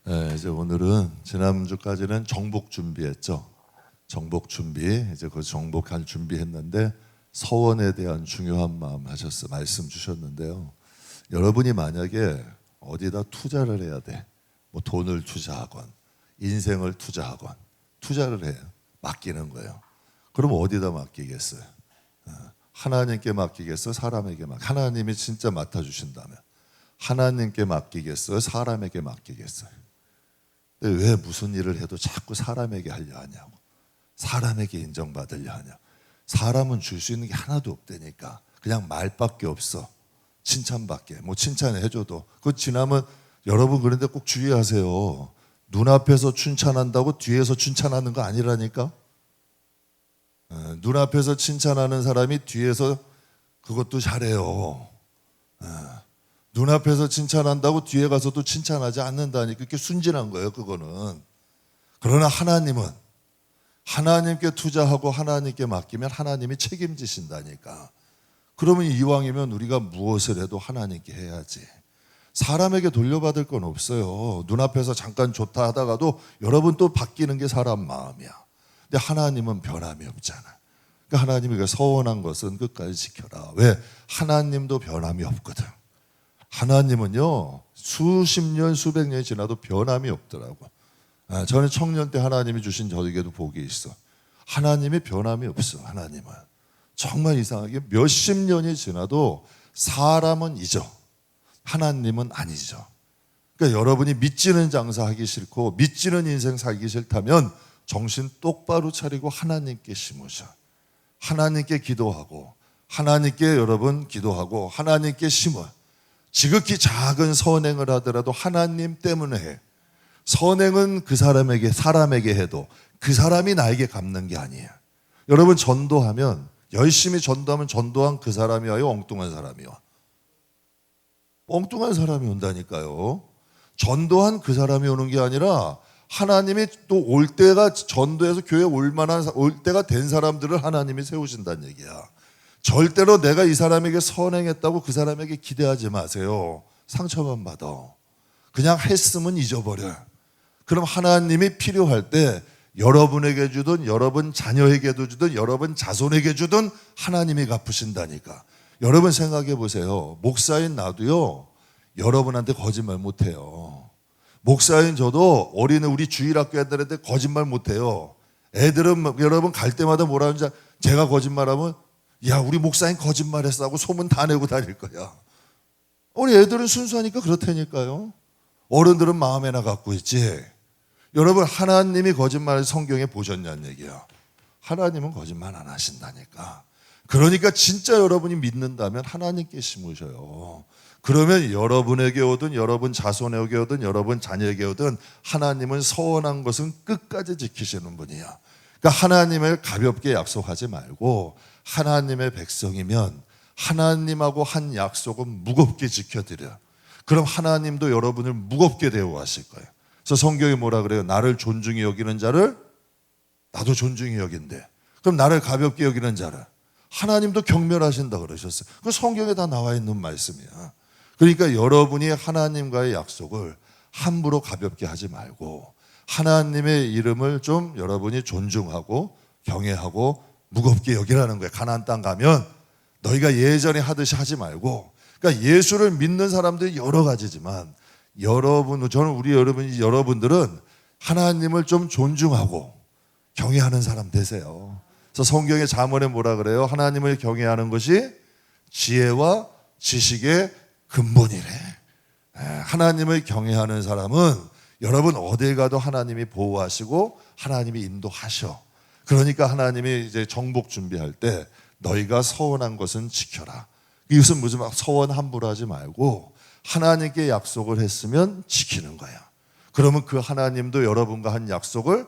네, 이제 오늘은 지난주까지는 정복 준비했죠. 정복 준비, 이제 그 정복할 준비했는데 서원에 대한 중요한 마음 말씀 주셨는데요. 여러분이 만약에 어디다 투자를 해야 돼, 뭐 돈을 투자하건 인생을 투자하건 투자를 해요. 맡기는 거예요. 그럼 어디다 맡기겠어요? 하나님께 맡기겠어요? 사람에게 하나님이 진짜 맡아주신다면 하나님께 맡기겠어요? 사람에게 맡기겠어요? 근데 왜 무슨 일을 해도 자꾸 사람에게 하려 하냐고, 사람에게 인정받으려 하냐고. 사람은 줄 수 있는 게 하나도 없다니까. 그냥 말밖에 없어. 칭찬밖에. 뭐 칭찬해줘도 그거 지나면, 여러분 그런데 꼭 주의하세요. 눈앞에서 칭찬한다고 뒤에서 칭찬하는 거 아니라니까. 눈앞에서 칭찬하는 사람이 뒤에서 그것도 잘해요. 눈앞에서 칭찬한다고 뒤에 가서도 칭찬하지 않는다니까. 그렇게 순진한 거예요, 그거는. 그러나 하나님은 하나님께 투자하고 하나님께 맡기면 하나님이 책임지신다니까. 그러면 이왕이면 우리가 무엇을 해도 하나님께 해야지. 사람에게 돌려받을 건 없어요. 눈앞에서 잠깐 좋다 하다가도 여러분 또 바뀌는 게 사람 마음이야. 근데 하나님은 변함이 없잖아. 그러니까 하나님이 서원한 것은 끝까지 지켜라. 왜? 하나님도 변함이 없거든. 하나님은요, 수십 년, 수백 년이 지나도 변함이 없더라고. 저는 청년 때 하나님이 주신 저에게도 복이 있어. 하나님이 변함이 없어. 하나님은 정말 이상하게 몇십 년이 지나도 사람은 잊어, 하나님은 안 잊어. 그러니까 여러분이 믿지는 장사 하기 싫고 믿지는 인생 살기 싫다면 정신 똑바로 차리고 하나님께 심으셔. 하나님께 기도하고 하나님께 여러분 기도하고 하나님께 심어. 지극히 작은 선행을 하더라도 하나님 때문에 해. 선행은 그 사람에게 해도 그 사람이 나에게 갚는 게 아니에요. 여러분 전도하면, 열심히 전도하면 전도한 그 사람이 와요? 엉뚱한 사람이 와? 엉뚱한 사람이 온다니까요. 전도한 그 사람이 오는 게 아니라 하나님이 또 올 때가, 전도해서 교회에 올 때가 된 사람들을 하나님이 세우신다는 얘기야. 절대로 내가 이 사람에게 선행했다고 그 사람에게 기대하지 마세요. 상처만 받아. 그냥 했으면 잊어버려. 그럼 하나님이 필요할 때 여러분에게 주든 여러분 자녀에게도 주든 여러분 자손에게 주든 하나님이 갚으신다니까. 여러분 생각해 보세요. 목사인 나도요, 여러분한테 거짓말 못해요. 목사인 저도 우리 주일학교 애들한테 거짓말 못해요. 애들은 여러분 갈 때마다 뭐라 하는지, 제가 거짓말하면 야, 우리 목사님 거짓말했어 하고 소문 다 내고 다닐 거야. 우리 애들은 순수하니까 그렇다니까요. 어른들은 마음에나 갖고 있지. 여러분, 하나님이 거짓말을 성경에 보셨냐는 얘기야. 하나님은 거짓말 안 하신다니까. 그러니까 진짜 여러분이 믿는다면 하나님께 심으셔요. 그러면 여러분에게 오든 여러분 자손에게 오든 여러분 자녀에게 오든 하나님은 서원한 것은 끝까지 지키시는 분이야. 그러니까 하나님을 가볍게 약속하지 말고 하나님의 백성이면 하나님하고 한 약속은 무겁게 지켜드려. 그럼 하나님도 여러분을 무겁게 대우하실 거예요. 그래서 성경이 뭐라 그래요? 나를 존중히 여기는 자를 나도 존중히 여긴대. 그럼 나를 가볍게 여기는 자를 하나님도 경멸하신다 그러셨어요. 그 성경에 다 나와 있는 말씀이야. 그러니까 여러분이 하나님과의 약속을 함부로 가볍게 하지 말고 하나님의 이름을 좀 여러분이 존중하고 경외하고 무겁게 여기라는 거예요. 가나안 땅 가면 너희가 예전에 하듯이 하지 말고. 그러니까 예수를 믿는 사람들이 여러 가지지만 여러분들은 하나님을 좀 존중하고 경외하는 사람 되세요. 그래서 성경의 잠언에 뭐라 그래요? 하나님을 경외하는 것이 지혜와 지식의 근본이래. 하나님을 경외하는 사람은 여러분 어딜 가도 하나님이 보호하시고 하나님이 인도하셔. 그러니까 하나님이 이제 정복 준비할 때 너희가 서원한 것은 지켜라. 이것은 무슨 서원 함부로 하지 말고 하나님께 약속을 했으면 지키는 거야. 그러면 그 하나님도 여러분과 한 약속을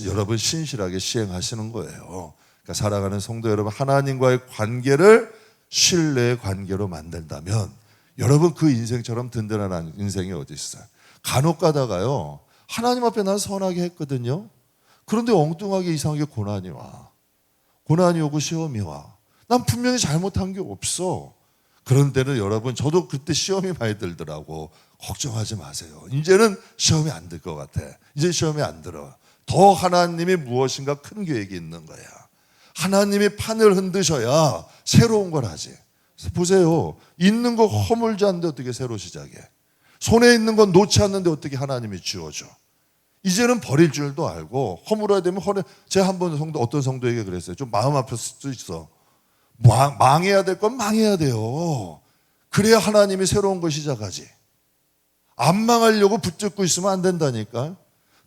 여러분 신실하게 시행하시는 거예요. 그러니까 사랑하는 성도 여러분, 하나님과의 관계를 신뢰의 관계로 만든다면 여러분 그 인생처럼 든든한 인생이 어디 있어요? 간혹 가다가요, 하나님 앞에 난 선하게 했거든요. 그런데 엉뚱하게 이상하게 고난이 와. 고난이 오고 시험이 와. 난 분명히 잘못한 게 없어. 그런 때는 여러분, 저도 그때 시험이 많이 들더라고. 걱정하지 마세요. 이제는 시험이 안 들 것 같아. 이제 시험이 안 들어. 더 하나님이 무엇인가 큰 계획이 있는 거야. 하나님이 판을 흔드셔야 새로운 걸 하지. 보세요. 있는 거 허물지 않는데 어떻게 새로 시작해. 손에 있는 건 놓지 않는데 어떻게 하나님이 주어줘. 이제는 버릴 줄도 알고 허물어야 되면 제가 한 번 어떤 성도에게 그랬어요. 좀 마음 아플 수도 있어. 망해야 될 건 망해야 돼요. 그래야 하나님이 새로운 걸 시작하지. 안 망하려고 붙잡고 있으면 안 된다니까.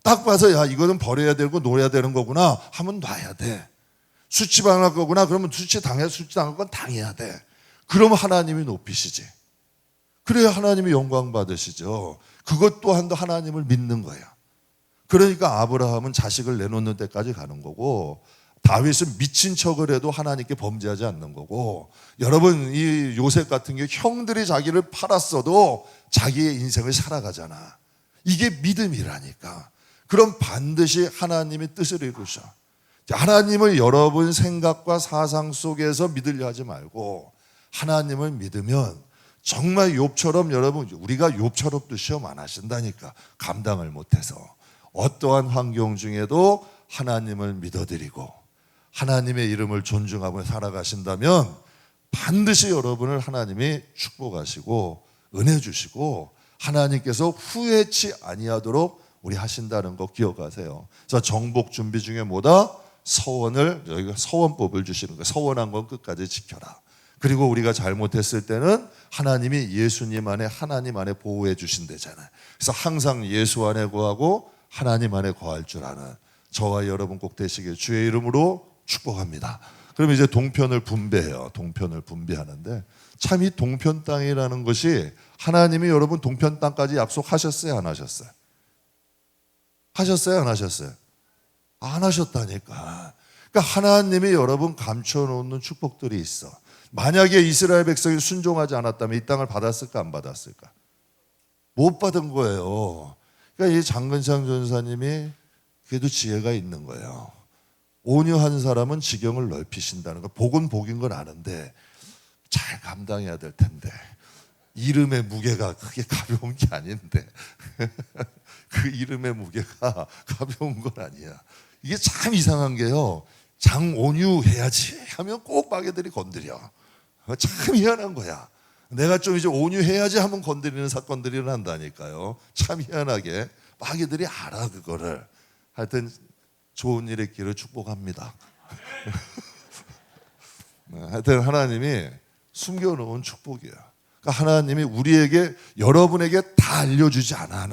딱 봐서 야, 이거는 버려야 되고 놓아야 되는 거구나 하면 놔야 돼. 수치당할 거구나 그러면 수치당할 건 당해야 돼. 그럼 하나님이 높이시지. 그래야 하나님이 영광 받으시죠. 그것 또한도 하나님을 믿는 거야. 그러니까 아브라함은 자식을 내놓는 데까지 가는 거고, 다윗은 미친 척을 해도 하나님께 범죄하지 않는 거고, 여러분 이 요셉 같은 경우 형들이 자기를 팔았어도 자기의 인생을 살아가잖아. 이게 믿음이라니까. 그럼 반드시 하나님의 뜻을 이루셔. 하나님을 여러분 생각과 사상 속에서 믿으려 하지 말고 하나님을 믿으면 정말 욥처럼, 여러분 우리가 욥처럼도 시험 안 하신다니까. 감당을 못해서 어떠한 환경 중에도 하나님을 믿어드리고 하나님의 이름을 존중하며 살아가신다면 반드시 여러분을 하나님이 축복하시고 은혜 주시고 하나님께서 후회치 아니하도록 우리 하신다는 거 기억하세요. 그래서 정복 준비 중에 뭐다? 서원을, 여기가 서원법을 주시는 거예요. 서원한 건 끝까지 지켜라. 그리고 우리가 잘못했을 때는 하나님이 예수님 안에, 하나님 안에 보호해 주신대잖아요. 그래서 항상 예수 안에 거하고 하나님 안에 거할 줄 아는 저와 여러분 꼭 되시길 주의 이름으로 축복합니다. 그럼 이제 동편을 분배해요. 동편을 분배하는데 참 이 동편 땅이라는 것이 하나님이 여러분 동편 땅까지 약속하셨어요? 안 하셨어요? 하셨어요? 안 하셨어요? 안 하셨다니까. 그러니까 하나님이 여러분 감춰놓는 축복들이 있어. 만약에 이스라엘 백성이 순종하지 않았다면 이 땅을 받았을까 안 받았을까? 못 받은 거예요. 그러니까 이 장근상 전사님이 그래도 지혜가 있는 거예요. 온유한 사람은 지경을 넓히신다는 거. 복은 복인 건 아는데 잘 감당해야 될 텐데 이름의 무게가 그게 가벼운 게 아닌데 그 이름의 무게가 가벼운 건 아니야. 이게 참 이상한 게요. 장온유해야지 하면 꼭 마귀들이 건드려. 참 희한한 거야. 내가 좀 이제 온유해야지 하면 건드리는 사건들이 일어난다니까요. 참 희한하게 마귀들이 알아 그거를. 하여튼 좋은 일 있기를 축복합니다. 하여튼 하나님이 숨겨놓은 축복이야. 그러니까 하나님이 우리에게, 여러분에게 다 알려주지 않아.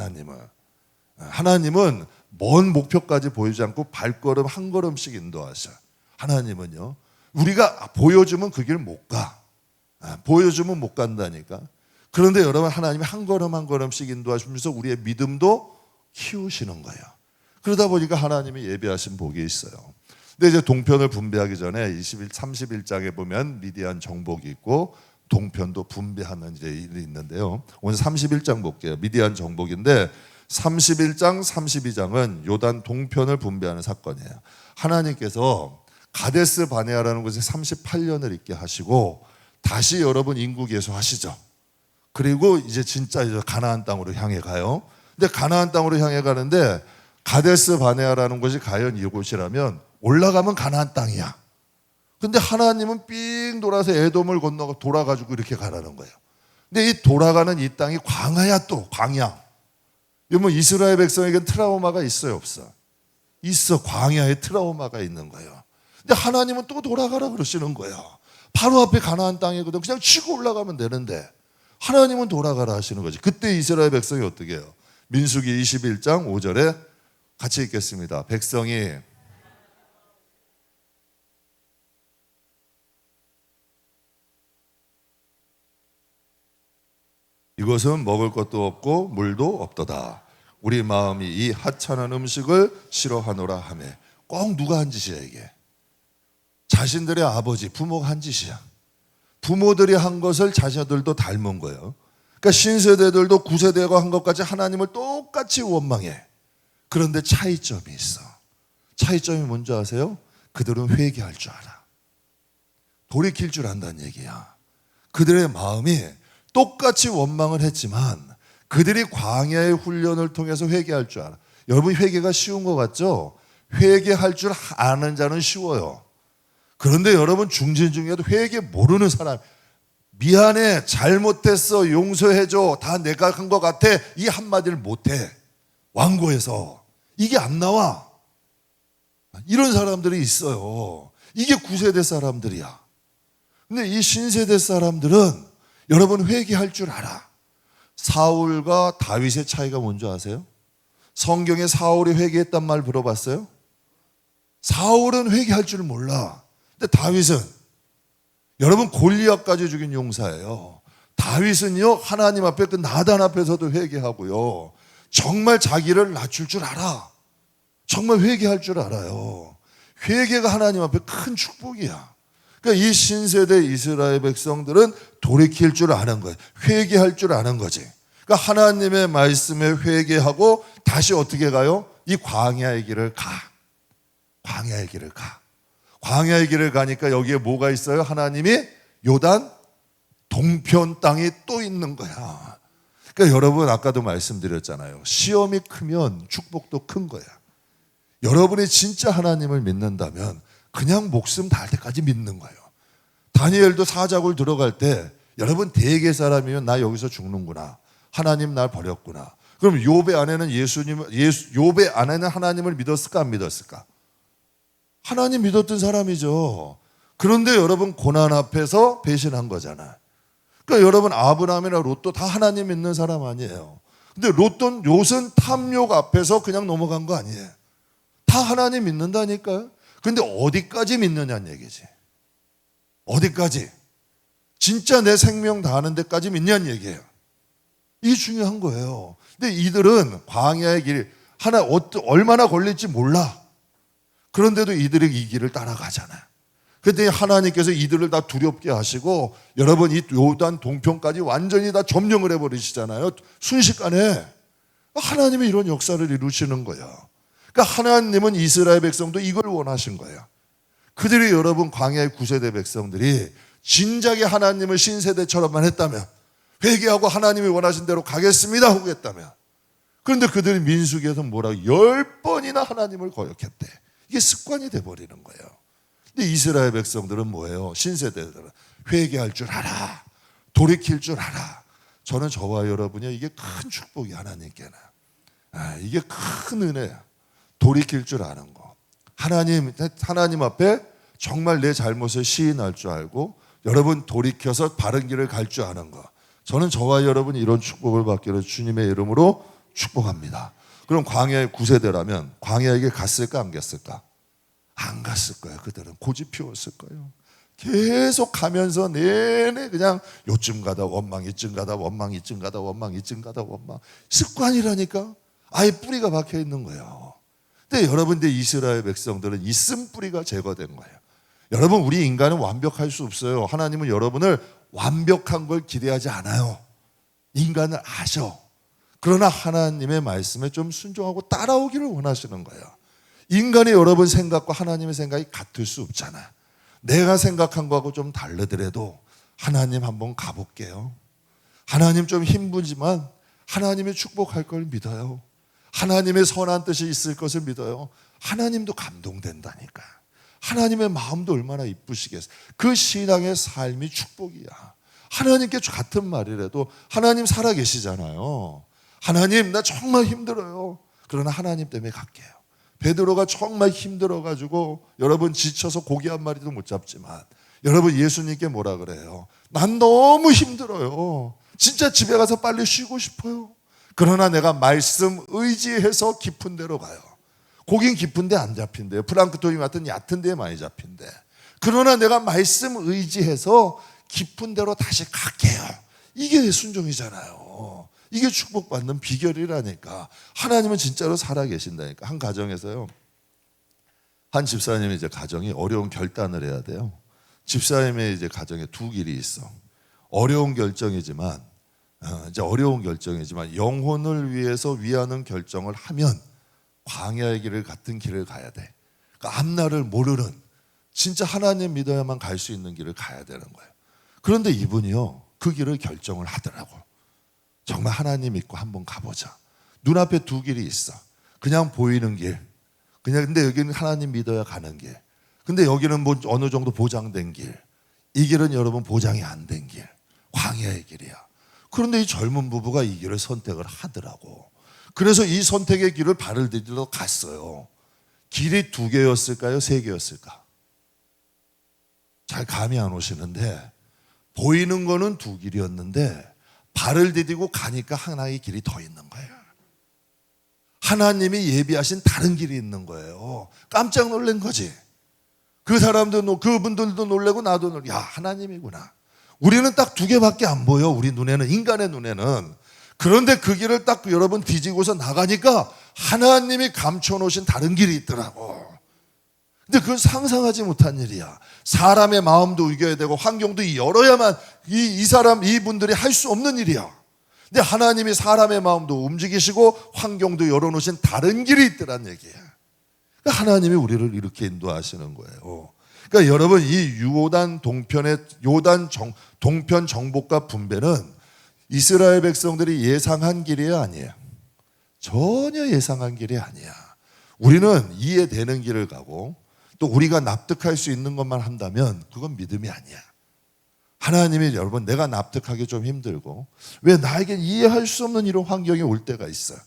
하나님은 먼 목표까지 보이지 않고 발걸음 한 걸음씩 인도하셔. 하나님은요, 우리가 보여주면 그 길 못 가. 보여주면 못 간다니까. 그런데 여러분, 하나님이 한 걸음 한 걸음씩 인도하시면서 우리의 믿음도 키우시는 거예요. 그러다 보니까 하나님이 예비하신 복이 있어요. 근데 이제 동편을 분배하기 전에 31장에 보면 미디안 정복이 있고 동편도 분배하는 이제 일이 있는데요. 오늘 31장 볼게요. 미디안 정복인데 31장, 32장은 요단 동편을 분배하는 사건이에요. 하나님께서 가데스 바네아라는 곳에 38년을 있게 하시고 다시 여러분 인구 개소하시죠. 그리고 이제 진짜 이제 가나안 땅으로 향해 가요. 근데 가나안 땅으로 향해 가는데 가데스 바네아라는 곳이 과연 이곳이라면 올라가면 가나안 땅이야. 근데 하나님은 삥 돌아서 에돔을 건너가 돌아가지고 이렇게 가라는 거예요. 근데 이 돌아가는 이 땅이 광야야. 또 광야. 여러분 이스라엘 백성에겐 트라우마가 있어요 없어? 있어. 광야에 트라우마가 있는 거예요. 근데 하나님은 또 돌아가라 그러시는 거예요. 바로 앞에 가나안 땅이거든. 그냥 치고 올라가면 되는데 하나님은 돌아가라 하시는 거지. 그때 이스라엘 백성이 어떻게 해요? 민수기 21장 5절에 같이 읽겠습니다. 백성이 이것은 먹을 것도 없고 물도 없도다. 우리 마음이 이 하찮은 음식을 싫어하노라 하며. 꼭 누가 한 짓이야 이게? 자신들의 아버지, 부모가 한 짓이야. 부모들이 한 것을 자녀들도 닮은 거예요. 그러니까 신세대들도 구세대가 한 것까지 하나님을 똑같이 원망해. 그런데 차이점이 있어. 차이점이 뭔지 아세요? 그들은 회개할 줄 알아. 돌이킬 줄 안다는 얘기야. 그들의 마음이 똑같이 원망을 했지만 그들이 광야의 훈련을 통해서 회개할 줄 알아. 여러분, 회개가 쉬운 것 같죠? 회개할 줄 아는 자는 쉬워요. 그런데 여러분, 중진 중에도 회개 모르는 사람, 미안해, 잘못했어, 용서해줘, 다 내가 한 것 같아, 이 한마디를 못해. 완고해서 이게 안 나와. 이런 사람들이 있어요. 이게 9세대 사람들이야. 근데 이 신세대 사람들은 여러분, 회개할 줄 알아. 사울과 다윗의 차이가 뭔지 아세요? 성경에 사울이 회개했단 말 들어봤어요? 사울은 회개할 줄 몰라. 근데 다윗은, 여러분, 골리앗까지 죽인 용사예요. 다윗은요, 하나님 앞에 그 나단 앞에서도 회개하고요, 정말 자기를 낮출 줄 알아. 정말 회개할 줄 알아요. 회개가 하나님 앞에 큰 축복이야. 그러니까 이 신세대 이스라엘 백성들은 돌이킬 줄 아는 거예요. 회개할 줄 아는 거지. 그러니까 하나님의 말씀에 회개하고 다시 어떻게 가요? 이 광야의 길을 가. 광야의 길을 가. 광야의 길을 가니까 여기에 뭐가 있어요? 하나님이 요단 동편 땅이 또 있는 거야. 그러니까 여러분, 아까도 말씀드렸잖아요. 시험이 크면 축복도 큰 거야. 여러분이 진짜 하나님을 믿는다면 그냥 목숨 달 때까지 믿는 거예요. 다니엘도 사자굴 들어갈 때, 여러분, 대개 사람이면 나 여기서 죽는구나, 하나님 날 버렸구나. 그럼 욥의 아내는 욥의 아내는 하나님을 믿었을까, 안 믿었을까? 하나님 믿었던 사람이죠. 그런데 여러분, 고난 앞에서 배신한 거잖아. 그러니까 여러분, 아브라함이나 롯도 다 하나님 믿는 사람 아니에요. 근데 롯은 탐욕 앞에서 그냥 넘어간 거 아니에요. 다 하나님 믿는다니까요. 근데 어디까지 믿느냐는 얘기지. 어디까지? 진짜 내 생명 다하는 데까지 믿냐는 얘기예요. 이게 중요한 거예요. 근데 이들은 광야의 길, 얼마나 걸릴지 몰라. 그런데도 이들이 이 길을 따라가잖아요. 그때 하나님께서 이들을 다 두렵게 하시고, 여러분, 이 요단 동편까지 완전히 다 점령을 해버리시잖아요. 순식간에. 하나님이 이런 역사를 이루시는 거예요. 그러니까 하나님은 이스라엘 백성도 이걸 원하신 거예요. 그들이, 여러분, 광야의 9세대 백성들이 진작에 하나님을 신세대처럼만 했다면, 회개하고 하나님이 원하신 대로 가겠습니다 하고 했다면, 그런데 그들이 민수기에서 뭐라고 10번이나 하나님을 거역했대. 이게 습관이 돼버리는 거예요. 근데 이스라엘 백성들은 뭐예요? 신세대들은 회개할 줄 알아, 돌이킬 줄 알아. 저는 저와 여러분이 이게 큰 축복이 하나님께는, 이게 큰 은혜야. 돌이킬 줄 아는 거. 하나님 앞에 정말 내 잘못을 시인할 줄 알고, 여러분, 돌이켜서 바른 길을 갈 줄 아는 거. 저는 저와 여러분이 이런 축복을 받기를 주님의 이름으로 축복합니다. 그럼 광야의 9세대라면 광야에게 갔을까, 안 갔을까? 안 갔을 거예요. 그들은 고집 피웠을 거예요. 계속 가면서 내내 그냥 요쯤 가다 원망, 이쯤 가다 원망, 이쯤 가다 원망, 이쯤 가다 원망. 습관이라니까. 아예 뿌리가 박혀 있는 거예요. 근데 여러분들, 이스라엘 백성들은 이 쓴뿌리가 제거된 거예요. 여러분, 우리 인간은 완벽할 수 없어요. 하나님은 여러분을 완벽한 걸 기대하지 않아요. 인간을 아셔. 그러나 하나님의 말씀에 좀 순종하고 따라오기를 원하시는 거예요. 인간이 여러분 생각과 하나님의 생각이 같을 수 없잖아. 내가 생각한 거하고 좀 다르더라도 하나님 한번 가볼게요. 하나님 좀 힘들지만 하나님이 축복할 걸 믿어요. 하나님의 선한 뜻이 있을 것을 믿어요. 하나님도 감동된다니까. 하나님의 마음도 얼마나 이쁘시겠어요. 그 신앙의 삶이 축복이야. 하나님께 같은 말이라도 하나님 살아계시잖아요. 하나님, 나 정말 힘들어요. 그러나 하나님 때문에 갈게요. 베드로가 정말 힘들어가지고 여러분 지쳐서 고기 한 마리도 못 잡지만, 여러분, 예수님께 뭐라 그래요? 난 너무 힘들어요. 진짜 집에 가서 빨리 쉬고 싶어요. 그러나 내가 말씀 의지해서 깊은 데로 가요. 고긴 깊은 데 안 잡힌대요. 프랑크토니 같은 얕은 데에 많이 잡힌대. 그러나 내가 말씀 의지해서 깊은 데로 다시 갈게요. 이게 순종이잖아요. 이게 축복받는 비결이라니까. 하나님은 진짜로 살아계신다니까. 한 가정에서요, 한 집사님의 이제 가정이 어려운 결단을 해야 돼요. 집사님의 이제 가정에 두 길이 있어. 어려운 결정이지만 영혼을 위해서 위하는 결정을 하면 광야의 길을 같은 길을 가야 돼. 그러니까 앞날을 모르는, 진짜 하나님 믿어야만 갈 수 있는 길을 가야 되는 거예요. 그런데 이분이요, 그 길을 결정을 하더라고. 정말 하나님 믿고 한번 가보자. 눈앞에 두 길이 있어. 그냥 보이는 길. 근데 여기는 하나님 믿어야 가는 길. 근데 여기는 뭐 어느 정도 보장된 길. 이 길은 여러분 보장이 안 된 길. 광야의 길이야. 그런데 이 젊은 부부가 이 길을 선택을 하더라고. 그래서 이 선택의 길을 발을 디디러 갔어요. 길이 두 개였을까요? 세 개였을까? 잘 감이 안 오시는데 보이는 거는 두 길이었는데 발을 디디고 가니까 하나의 길이 더 있는 거예요. 하나님이 예비하신 다른 길이 있는 거예요. 깜짝 놀란 거지. 그분들도 놀라고 나도 놀라. 야, 하나님이구나. 우리는 딱 두 개밖에 안 보여. 우리 눈에는, 인간의 눈에는. 그런데 그 길을 딱 여러분 뒤지고서 나가니까 하나님이 감춰놓으신 다른 길이 있더라고. 근데 그건 상상하지 못한 일이야. 사람의 마음도 이겨야 되고 환경도 열어야만 이분들이 할 수 없는 일이야. 근데 하나님이 사람의 마음도 움직이시고 환경도 열어놓으신 다른 길이 있더란 얘기야. 그러니까 하나님이 우리를 이렇게 인도하시는 거예요. 그러니까 여러분, 이 요단 동편 정복과 분배는 이스라엘 백성들이 예상한 길이 아니에요. 전혀 예상한 길이 아니야. 우리는 이해되는 길을 가고 또 우리가 납득할 수 있는 것만 한다면 그건 믿음이 아니야. 하나님이 여러분, 내가 납득하기 좀 힘들고 왜 나에게 이해할 수 없는 이런 환경이 올 때가 있어요.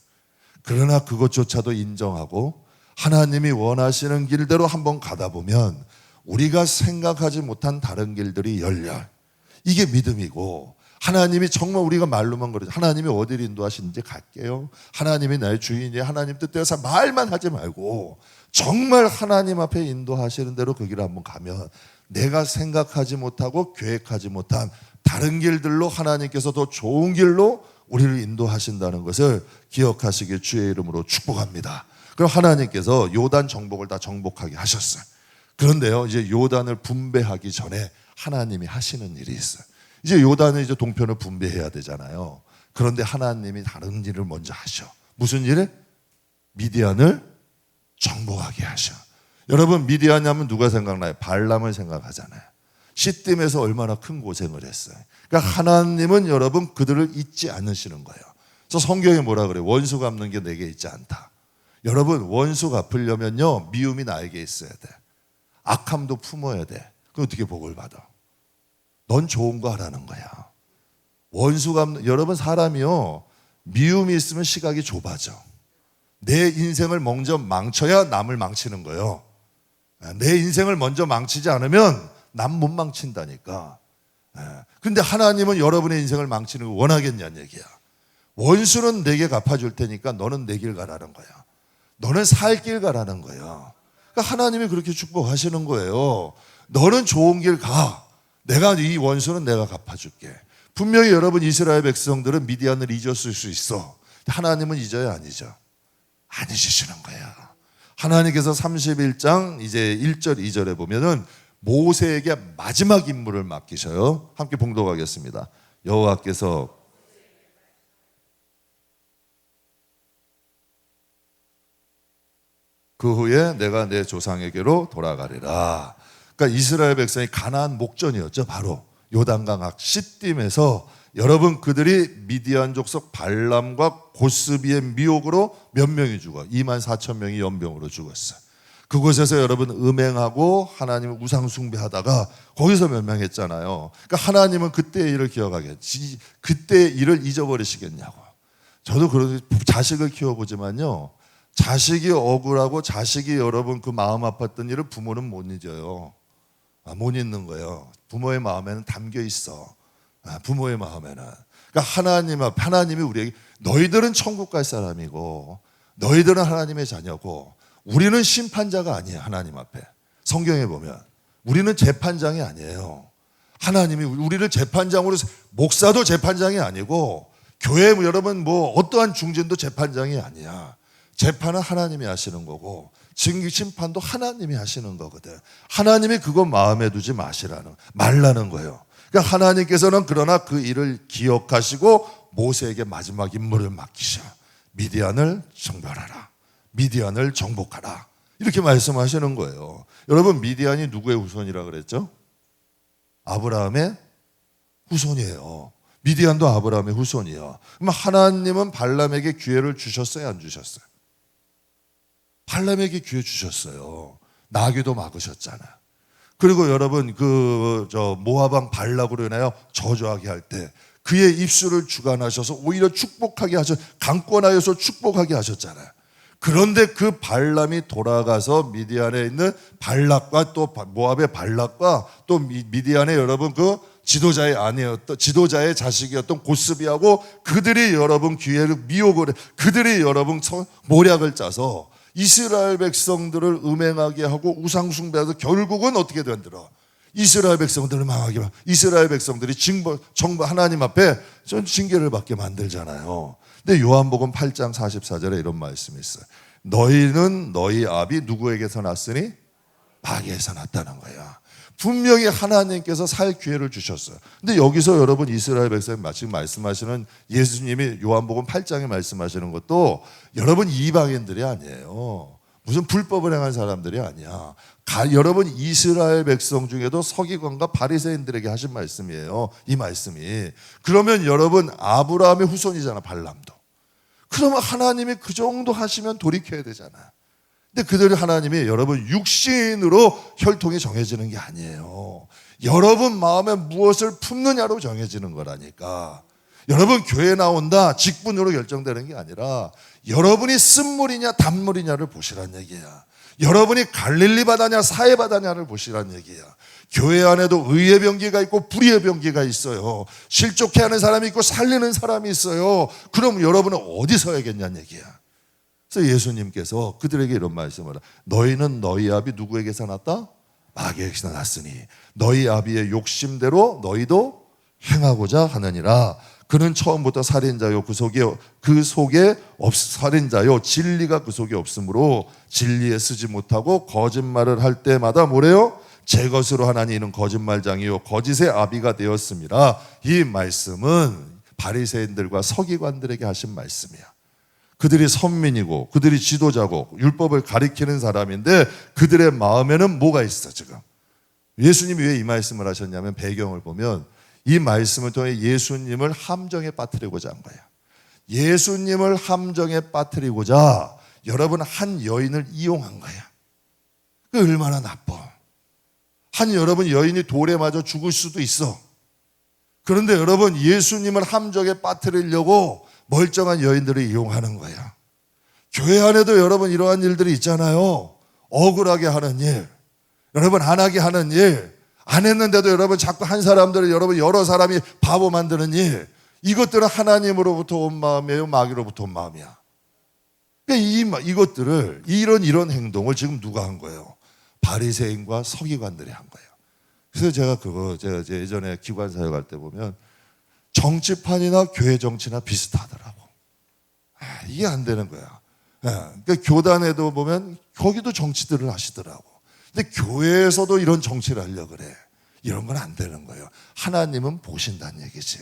그러나 그것조차도 인정하고 하나님이 원하시는 길대로 한번 가다 보면 우리가 생각하지 못한 다른 길들이 열려. 이게 믿음이고, 하나님이 정말 우리가 말로만 그러죠. 하나님이 어디를 인도하시는지 갈게요. 하나님이 나의 주인이에요. 하나님 뜻대로 말만 하지 말고 정말 하나님 앞에 인도하시는 대로 그 길을 한번 가면 내가 생각하지 못하고 계획하지 못한 다른 길들로 하나님께서 더 좋은 길로 우리를 인도하신다는 것을 기억하시길 주의 이름으로 축복합니다. 그럼 하나님께서 요단 정복을 다 정복하게 하셨어요. 그런데요, 이제 요단을 분배하기 전에 하나님이 하시는 일이 있어요. 이제 요단은 이제 동편을 분배해야 되잖아요. 그런데 하나님이 다른 일을 먼저 하셔. 무슨 일을? 미디안을 정복하게 하셔. 여러분, 미디안이 하면 누가 생각나요? 발람을 생각하잖아요. 시딤에서 얼마나 큰 고생을 했어요. 그러니까 하나님은 여러분 그들을 잊지 않으시는 거예요. 그래서 성경에 뭐라 그래요? 원수 갚는 게 내게 있지 않다. 여러분, 원수 갚으려면요, 미움이 나에게 있어야 돼. 악함도 품어야 돼. 그럼 어떻게 복을 받아? 넌 좋은 거 하라는 거야. 원수 갚는, 여러분, 사람이요, 미움이 있으면 시각이 좁아져. 내 인생을 먼저 망쳐야 남을 망치는 거예요. 내 인생을 먼저 망치지 않으면 남 못 망친다니까. 근데 하나님은 여러분의 인생을 망치는 걸 원하겠냐는 얘기야. 원수는 내게 갚아줄 테니까 너는 내 길 가라는 거야. 너는 살 길 가라는 거야. 그러니까 하나님이 그렇게 축복하시는 거예요. 너는 좋은 길 가. 내가 이 원수는 내가 갚아줄게. 분명히 여러분 이스라엘 백성들은 미디안을 잊었을 수 있어. 하나님은 잊어요, 안 잊어? 안 잊으시는 거야. 하나님께서 31장 이제 1절 2절에 보면은 모세에게 마지막 임무를 맡기셔요. 함께 봉독하겠습니다. 여호와께서 그 후에 내가 내 조상에게로 돌아가리라. 그러니까 이스라엘 백성이 가나안 목전이었죠. 바로 요단강 앞 시딤에서 여러분 그들이 미디안 족속 발람과 고스비의 미혹으로 몇 명이 죽어? 24,000명이 연병으로 죽었어요. 그곳에서 여러분 음행하고 하나님을 우상 숭배하다가 거기서 멸망했잖아요. 그러니까 하나님은 그때의 일을 기억하겠지. 그때의 일을 잊어버리시겠냐고. 저도 그런 자식을 키워보지만요, 자식이 억울하고 자식이 여러분 그 마음 아팠던 일을 부모는 못 잊어요. 못 잊는 거예요. 부모의 마음에는 담겨 있어. 부모의 마음에는. 그러니까 하나님 앞, 하나님이 우리에게 너희들은 천국 갈 사람이고 너희들은 하나님의 자녀고 우리는 심판자가 아니에요. 하나님 앞에. 성경에 보면 우리는 재판장이 아니에요. 하나님이 우리를 재판장으로, 목사도 재판장이 아니고 교회 여러분 뭐 어떠한 중진도 재판장이 아니야. 재판은 하나님이 하시는 거고 증기 심판도 하나님이 하시는 거거든. 하나님이 그거 마음에 두지 말라는 거예요. 그러니까 하나님께서는 그러나 그 일을 기억하시고 모세에게 마지막 임무를 맡기셔. 미디안을 정벌하라. 미디안을 정복하라. 이렇게 말씀하시는 거예요. 여러분, 미디안이 누구의 후손이라 그랬죠? 아브라함의 후손이에요. 미디안도 아브라함의 후손이에요. 그럼 하나님은 발람에게 기회를 주셨어요, 안 주셨어요? 발람에게 기회 주셨어요. 나귀도 막으셨잖아요. 그리고 여러분 모압 왕 발락으로 인하여 저주하게 할 때 그의 입술을 주관하셔서 오히려 축복하게 강권하여서 축복하게 하셨잖아요. 그런데 그 발람이 돌아가서 미디안에 있는 발락과 또 모압의 발락과 또 미디안의 여러분 그 지도자의 자식이었던 고스비하고 그들이 여러분 기회를 미혹을 해. 그들이 여러분 모략을 짜서 이스라엘 백성들을 음행하게 하고 우상숭배해서 결국은 어떻게 된들어? 이스라엘 백성들을 망하게 하고 이스라엘 백성들이 정부 하나님 앞에 징계를 받게 만들잖아요. 근데 요한복음 8장 44절에 이런 말씀이 있어요. 너희는 너희 아비 누구에게서 났으니? 마귀에서 났다는 거야. 분명히 하나님께서 살 기회를 주셨어요. 근데 여기서 여러분 이스라엘 백성이 마치 말씀하시는 예수님이 요한복음 8장에 말씀하시는 것도 여러분 이방인들이 아니에요. 무슨 불법을 행한 사람들이 아니야. 여러분 이스라엘 백성 중에도 서기관과 바리새인들에게 하신 말씀이에요. 이 말씀이. 그러면 여러분 아브라함의 후손이잖아, 발람도. 그러면 하나님이 그 정도 하시면 돌이켜야 되잖아. 근데 그들이 하나님이 여러분 육신으로 혈통이 정해지는 게 아니에요. 여러분 마음에 무엇을 품느냐로 정해지는 거라니까. 여러분 교회 나온다 직분으로 결정되는 게 아니라 여러분이 쓴물이냐 단물이냐를 보시란 얘기야. 여러분이 갈릴리 바다냐 사해 바다냐를 보시란 얘기야. 교회 안에도 의의 병기가 있고 불의의 병기가 있어요. 실족해 하는 사람이 있고 살리는 사람이 있어요. 그럼 여러분은 어디 서야겠냐는 얘기야. 그래서 예수님께서 그들에게 이런 말씀을 너희는 너희 아비 누구에게서 났다? 마귀에게서 났으니 너희 아비의 욕심대로 너희도 행하고자 하느니라. 그는 처음부터 살인자요 살인자요 진리가 그 속에 없으므로 진리에 쓰지 못하고 거짓말을 할 때마다 뭐래요? 제 것으로 하나니 이는 거짓말장이요 거짓의 아비가 되었습니다. 이 말씀은 바리새인들과 서기관들에게 하신 말씀이야. 그들이 선민이고 그들이 지도자고 율법을 가리키는 사람인데 그들의 마음에는 뭐가 있어 지금? 예수님이 왜 이 말씀을 하셨냐면 배경을 보면 이 말씀을 통해 예수님을 함정에 빠뜨리고자 한 거예요. 예수님을 함정에 빠뜨리고자 여러분 한 여인을 이용한 거야. 그 얼마나 나빠. 한 여러분 여인이 돌에 맞아 죽을 수도 있어. 그런데 여러분 예수님을 함정에 빠뜨리려고 멀쩡한 여인들을 이용하는 거야. 교회 안에도 여러분 이러한 일들이 있잖아요. 억울하게 하는 일, 여러분 안 하게 하는 일, 안 했는데도 여러분 자꾸 한 사람들을 여러분 여러 사람이 바보 만드는 일, 이것들은 하나님으로부터 온 마음이에요, 마귀로부터 온 마음이야. 그러니까 이것들을 이런 행동을 지금 누가 한 거예요? 바리새인과 서기관들이 한 거예요. 그래서 제가 예전에 기관 사역할 때 보면 정치판이나 교회 정치나 비슷하더라고. 이게 안 되는 거야. 그러니까 교단에도 보면 거기도 정치들을 하시더라고. 근데 교회에서도 이런 정치를 하려고 그래. 이런 건 안 되는 거예요. 하나님은 보신다는 얘기지.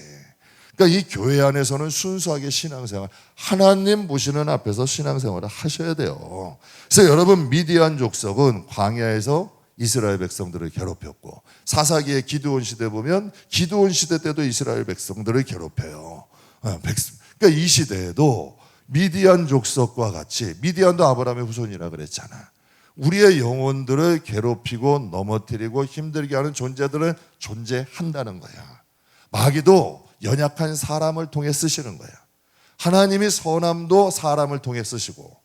그러니까 이 교회 안에서는 순수하게 신앙생활, 하나님 보시는 앞에서 신앙생활을 하셔야 돼요. 그래서 여러분 미디안 족속은 광야에서 이스라엘 백성들을 괴롭혔고 사사기의 기드온 시대 보면 기드온 시대 때도 이스라엘 백성들을 괴롭혀요. 그러니까 이 시대에도 미디안 족속과 같이 미디안도 아브라함의 후손이라 그랬잖아. 우리의 영혼들을 괴롭히고 넘어뜨리고 힘들게 하는 존재들은 존재한다는 거야. 마귀도 연약한 사람을 통해 쓰시는 거야. 하나님이 선함도 사람을 통해 쓰시고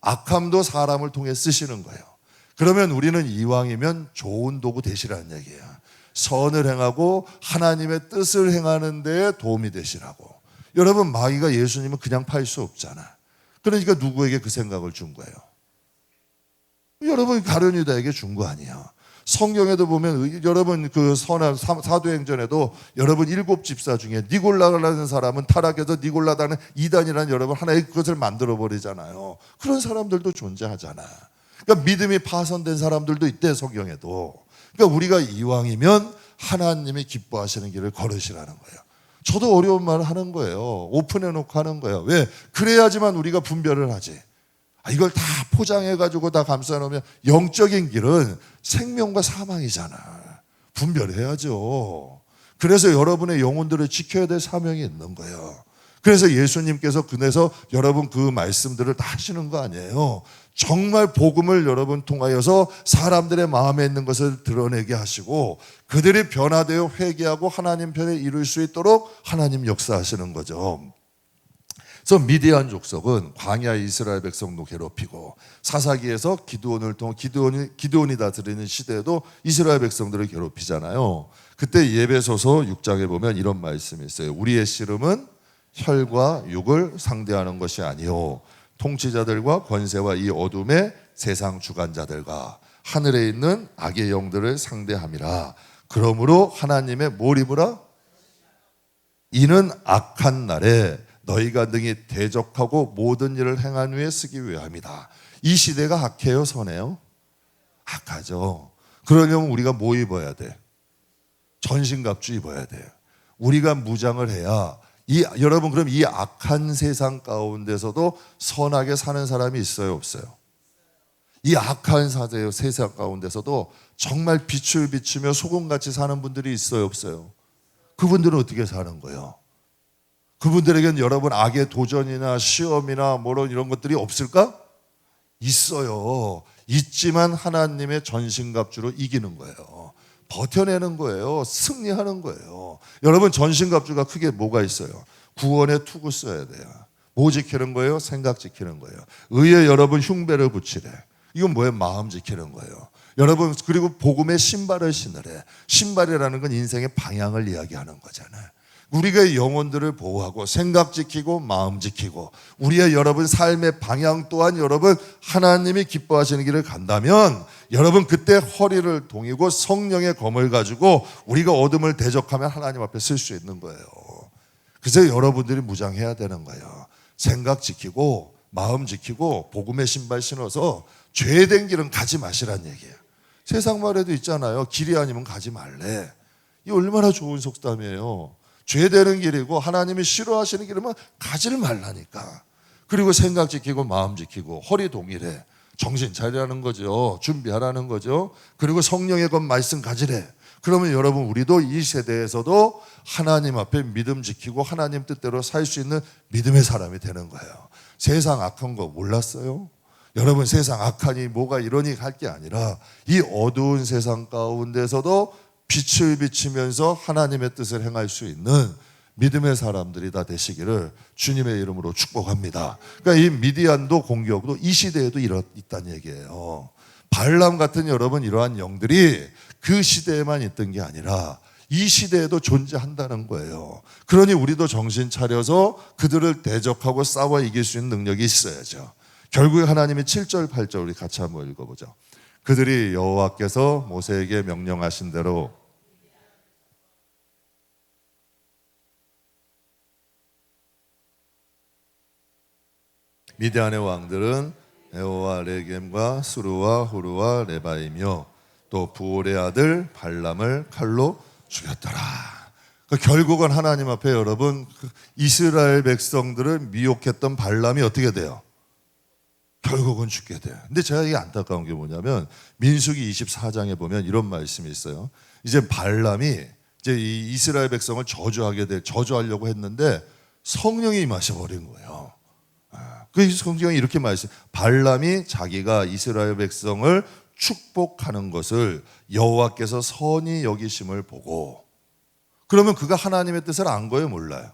악함도 사람을 통해 쓰시는 거예요. 그러면 우리는 이왕이면 좋은 도구 되시라는 얘기야. 선을 행하고 하나님의 뜻을 행하는 데 도움이 되시라고. 여러분 마귀가 예수님은 그냥 팔 수 없잖아. 그러니까 누구에게 그 생각을 준 거예요? 여러분 가룟 유다에게 준 거 아니야. 성경에도 보면 여러분 그 선한 사도행전에도 여러분 7집사 중에 니골라라는 사람은 타락해서 니골라다는 이단이라는 여러분 하나의 그것을 만들어 버리잖아요. 그런 사람들도 존재하잖아. 그러니까 믿음이 파손된 사람들도 있대 성경에도. 그러니까 우리가 이왕이면 하나님이 기뻐하시는 길을 걸으시라는 거예요. 저도 어려운 말을 하는 거예요. 오픈해놓고 하는 거예요. 왜? 그래야지만 우리가 분별을 하지. 이걸 다 포장해가지고 다 감싸놓으면 영적인 길은 생명과 사망이잖아. 분별해야죠. 그래서 여러분의 영혼들을 지켜야 될 사명이 있는 거예요. 그래서 예수님께서 그래서 여러분 그 말씀들을 다 하시는 거 아니에요. 정말 복음을 여러분 통하여서 사람들의 마음에 있는 것을 드러내게 하시고 그들이 변화되어 회개하고 하나님 편에 이룰 수 있도록 하나님 역사하시는 거죠. 그래서 미디안 족속은 광야 이스라엘 백성도 괴롭히고 사사기에서 기드온이 다스리는 시대에도 이스라엘 백성들을 괴롭히잖아요. 그때 예배소서 6장에 보면 이런 말씀이 있어요. 우리의 씨름은 혈과 육을 상대하는 것이 아니요 통치자들과 권세와 이 어둠의 세상 주관자들과 하늘에 있는 악의 영들을 상대함이라. 그러므로 하나님의 뭘 입으라? 이는 악한 날에 너희가 능히 대적하고 모든 일을 행한 후에 쓰기 위함이다. 이 시대가 악해요, 선해요? 악하죠. 그러려면 우리가 뭐 입어야 돼? 전신갑주 입어야 돼요. 우리가 무장을 해야 여러분 그럼 이 악한 세상 가운데서도 선하게 사는 사람이 있어요, 없어요? 이 악한 세상 가운데서도 정말 빛을 비추며 소금같이 사는 분들이 있어요, 없어요? 그분들은 어떻게 사는 거예요? 그분들에겐 여러분 악의 도전이나 시험이나 이런 것들이 없을까? 있어요. 있지만 하나님의 전신갑주로 이기는 거예요. 버텨내는 거예요. 승리하는 거예요. 여러분 전신갑주가 크게 뭐가 있어요? 구원의 투구 써야 돼요. 뭐 지키는 거예요? 생각 지키는 거예요. 의에 여러분 흉배를 붙이래. 이건 뭐예요? 마음 지키는 거예요. 여러분 그리고 복음의 신발을 신으래. 신발이라는 건 인생의 방향을 이야기하는 거잖아요. 우리가 영혼들을 보호하고 생각 지키고 마음 지키고 우리의 여러분 삶의 방향 또한 여러분 하나님이 기뻐하시는 길을 간다면 여러분 그때 허리를 동이고 성령의 검을 가지고 우리가 어둠을 대적하면 하나님 앞에 쓸 수 있는 거예요. 그래서 여러분들이 무장해야 되는 거예요. 생각 지키고 마음 지키고 복음의 신발 신어서 죄된 길은 가지 마시란 얘기예요. 세상 말에도 있잖아요. 길이 아니면 가지 말래. 이 얼마나 좋은 속담이에요. 죄되는 길이고 하나님이 싫어하시는 길이면 가지를 말라니까. 그리고 생각 지키고 마음 지키고 허리 동일해. 정신 차리라는 거죠. 준비하라는 거죠. 그리고 성령의 것 말씀 가지래. 그러면 여러분 우리도 이 세대에서도 하나님 앞에 믿음 지키고 하나님 뜻대로 살 수 있는 믿음의 사람이 되는 거예요. 세상 악한 거 몰랐어요? 여러분 세상 악하니 뭐가 이러니 할 게 아니라 이 어두운 세상 가운데서도 빛을 비치면서 하나님의 뜻을 행할 수 있는 믿음의 사람들이 다 되시기를 주님의 이름으로 축복합니다. 그러니까 이 미디안도 공격도 이 시대에도 있다는 얘기예요. 발람 같은 여러분 이러한 영들이 그 시대에만 있던 게 아니라 이 시대에도 존재한다는 거예요. 그러니 우리도 정신 차려서 그들을 대적하고 싸워 이길 수 있는 능력이 있어야죠. 결국에 하나님이 7절 8절 우리 같이 한번 읽어보죠. 그들이 여호와께서 모세에게 명령하신 대로 미디안의 왕들은 에오와 레겜과 수르와 후르와 레바이며 또 부올의 아들 발람을 칼로 죽였더라. 그러니까 결국은 하나님 앞에 여러분 이스라엘 백성들을 미혹했던 발람이 어떻게 돼요? 결국은 죽게 돼요. 근데 제가 이게 안타까운 게 뭐냐면 민수기 24장에 보면 이런 말씀이 있어요. 이제 발람이 이제 이 이스라엘 백성을 저주하려고 했는데 성령이 임하셔버린 거예요. 그 성경이 이렇게 말했어요. 발람이 자기가 이스라엘 백성을 축복하는 것을 여호와께서 선히 여기심을 보고, 그러면 그가 하나님의 뜻을 안 거예요, 몰라요?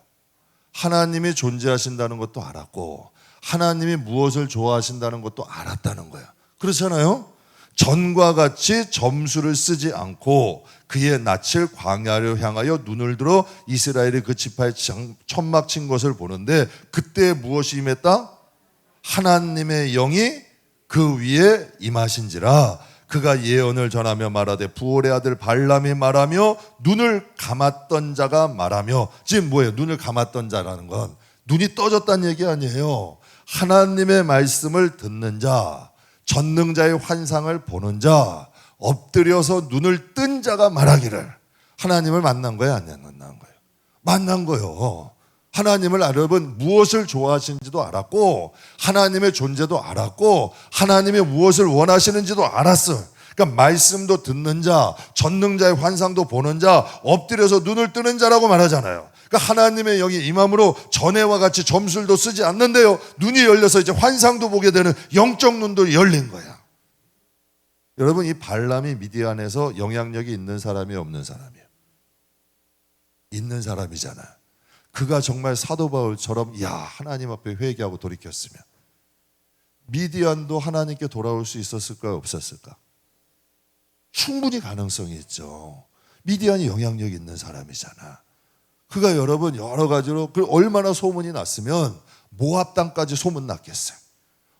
하나님이 존재하신다는 것도 알았고 하나님이 무엇을 좋아하신다는 것도 알았다는 거예요. 그렇잖아요? 전과 같이 점수를 쓰지 않고 그의 낯을 광야를 향하여 눈을 들어 이스라엘이 그 지파에 천막 친 것을 보는데 그때 무엇이 임했다? 하나님의 영이 그 위에 임하신지라. 그가 예언을 전하며 말하되 부올의 아들 발람이 말하며 눈을 감았던 자가 말하며. 지금 뭐예요? 눈을 감았던 자라는 건 눈이 떠졌다는 얘기 아니에요. 하나님의 말씀을 듣는 자, 전능자의 환상을 보는 자, 엎드려서 눈을 뜬 자가 말하기를. 하나님을 만난 거예요, 안 만난 거예요? 만난 거예요. 하나님을 여러분 무엇을 좋아하시는지도 알았고 하나님의 존재도 알았고 하나님이 무엇을 원하시는지도 알았어요. 그러니까 말씀도 듣는 자, 전능자의 환상도 보는 자, 엎드려서 눈을 뜨는 자라고 말하잖아요. 그러니까 하나님의 영이 임함으로 전에와 같이 점술도 쓰지 않는데요, 눈이 열려서 이제 환상도 보게 되는 영적 눈도 열린 거야. 여러분, 이 발람이 미디안에서 영향력이 있는 사람이 없는 사람이에요? 있는 사람이잖아요. 그가 정말 사도 바울처럼 하나님 앞에 회개하고 돌이켰으면 미디안도 하나님께 돌아올 수 있었을까 없었을까? 충분히 가능성이 있죠. 미디안이 영향력 있는 사람이잖아. 그가 여러분 여러 가지로 얼마나 소문이 났으면 모압 땅까지 소문 났겠어요.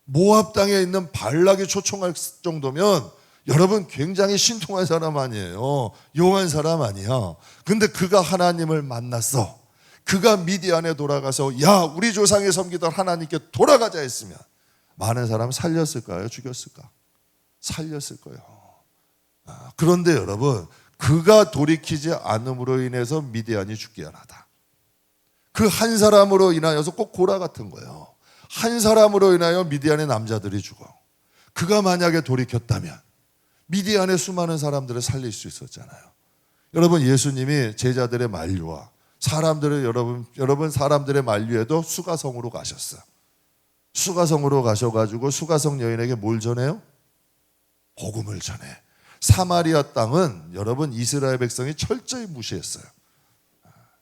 모압 땅에 있는 발락이 초청할 정도면 여러분 굉장히 신통한 사람 아니에요. 용한 사람 아니야. 근데 그가 하나님을 만났어. 그가 미디안에 돌아가서 우리 조상이 섬기던 하나님께 돌아가자 했으면 많은 사람 살렸을까요? 죽였을까? 살렸을 거예요. 그런데 여러분, 그가 돌이키지 않음으로 인해서 미디안이 죽게 하나다. 그 한 사람으로 인하여서 꼭 고라 같은 거예요. 한 사람으로 인하여 미디안의 남자들이 죽어. 그가 만약에 돌이켰다면 미디안의 수많은 사람들을 살릴 수 있었잖아요. 여러분, 예수님이 제자들의 만류와 사람들을 여러분 사람들의 만류에도 수가성으로 가셨어요. 수가성으로 가셔가지고 수가성 여인에게 뭘 전해요? 복음을 전해. 사마리아 땅은 여러분 이스라엘 백성이 철저히 무시했어요.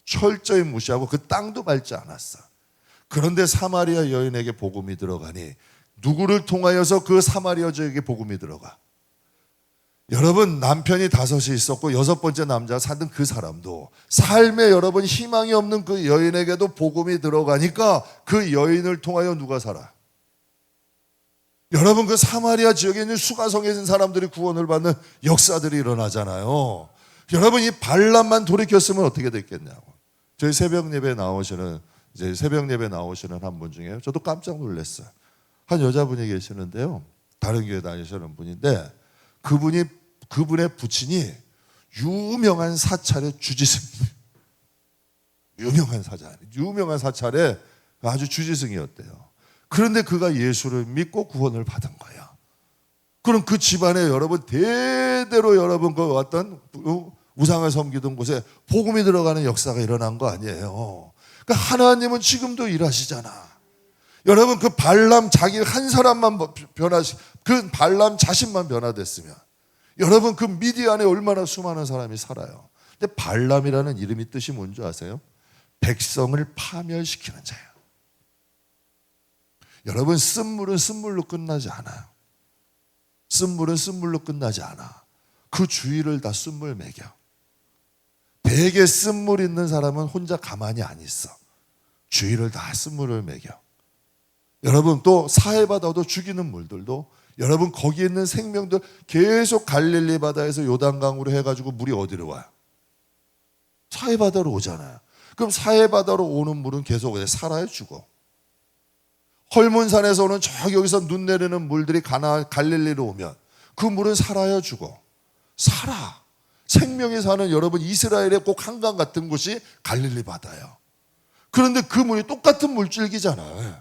철저히 무시하고 그 땅도 밟지 않았어. 그런데 사마리아 여인에게 복음이 들어가니 누구를 통하여서 그 사마리아 여인에게 복음이 들어가? 여러분, 남편이 5이 있었고 6번째 남자가 사는 그 사람도 삶에 여러분 희망이 없는 그 여인에게도 복음이 들어가니까 그 여인을 통하여 누가 살아? 여러분, 그 사마리아 지역에 있는 수가성에 있는 사람들이 구원을 받는 역사들이 일어나잖아요. 여러분, 이 발람만 돌이켰으면 어떻게 됐겠냐고. 저희 새벽 예배 나오시는 한 분 중에 저도 깜짝 놀랐어요. 한 여자분이 계시는데요, 다른 교회 다니시는 분인데 그분의 부친이 유명한 사찰의 주지승, 유명한 사찰의 아주 주지승이었대요. 그런데 그가 예수를 믿고 구원을 받은 거야. 그럼 그 집안에 여러분 대대로 여러분 그 왔던 우상을 섬기던 곳에 복음이 들어가는 역사가 일어난 거 아니에요. 그러니까 하나님은 지금도 일하시잖아. 여러분, 그 발람 자기 한 사람만 그 발람 자신만 변화됐으면 여러분 그 미디안에 얼마나 수많은 사람이 살아요. 근데 발람이라는 이름이 뜻이 뭔지 아세요? 백성을 파멸시키는 자예요. 여러분, 쓴물은 쓴물로 끝나지 않아요. 쓴물은 쓴물로 끝나지 않아. 그 주위를 다 쓴물 먹여. 대개 쓴물 있는 사람은 혼자 가만히 안 있어. 주위를 다 쓴물을 먹여. 여러분, 또 사해바다도 죽이는 물들도 여러분 거기 있는 생명들 계속 갈릴리 바다에서 요단강으로 해가지고 물이 어디로 와요? 사해바다로 오잖아요. 그럼 사해바다로 오는 물은 계속 살아요, 죽어? 헐몬산에서 오는 저기 여기서 눈 내리는 물들이 갈릴리로 오면 그 물은 살아요, 죽어? 살아. 생명이 사는 여러분 이스라엘의 꼭 한강 같은 곳이 갈릴리 바다예요. 그런데 그 물이 똑같은 물줄기잖아요.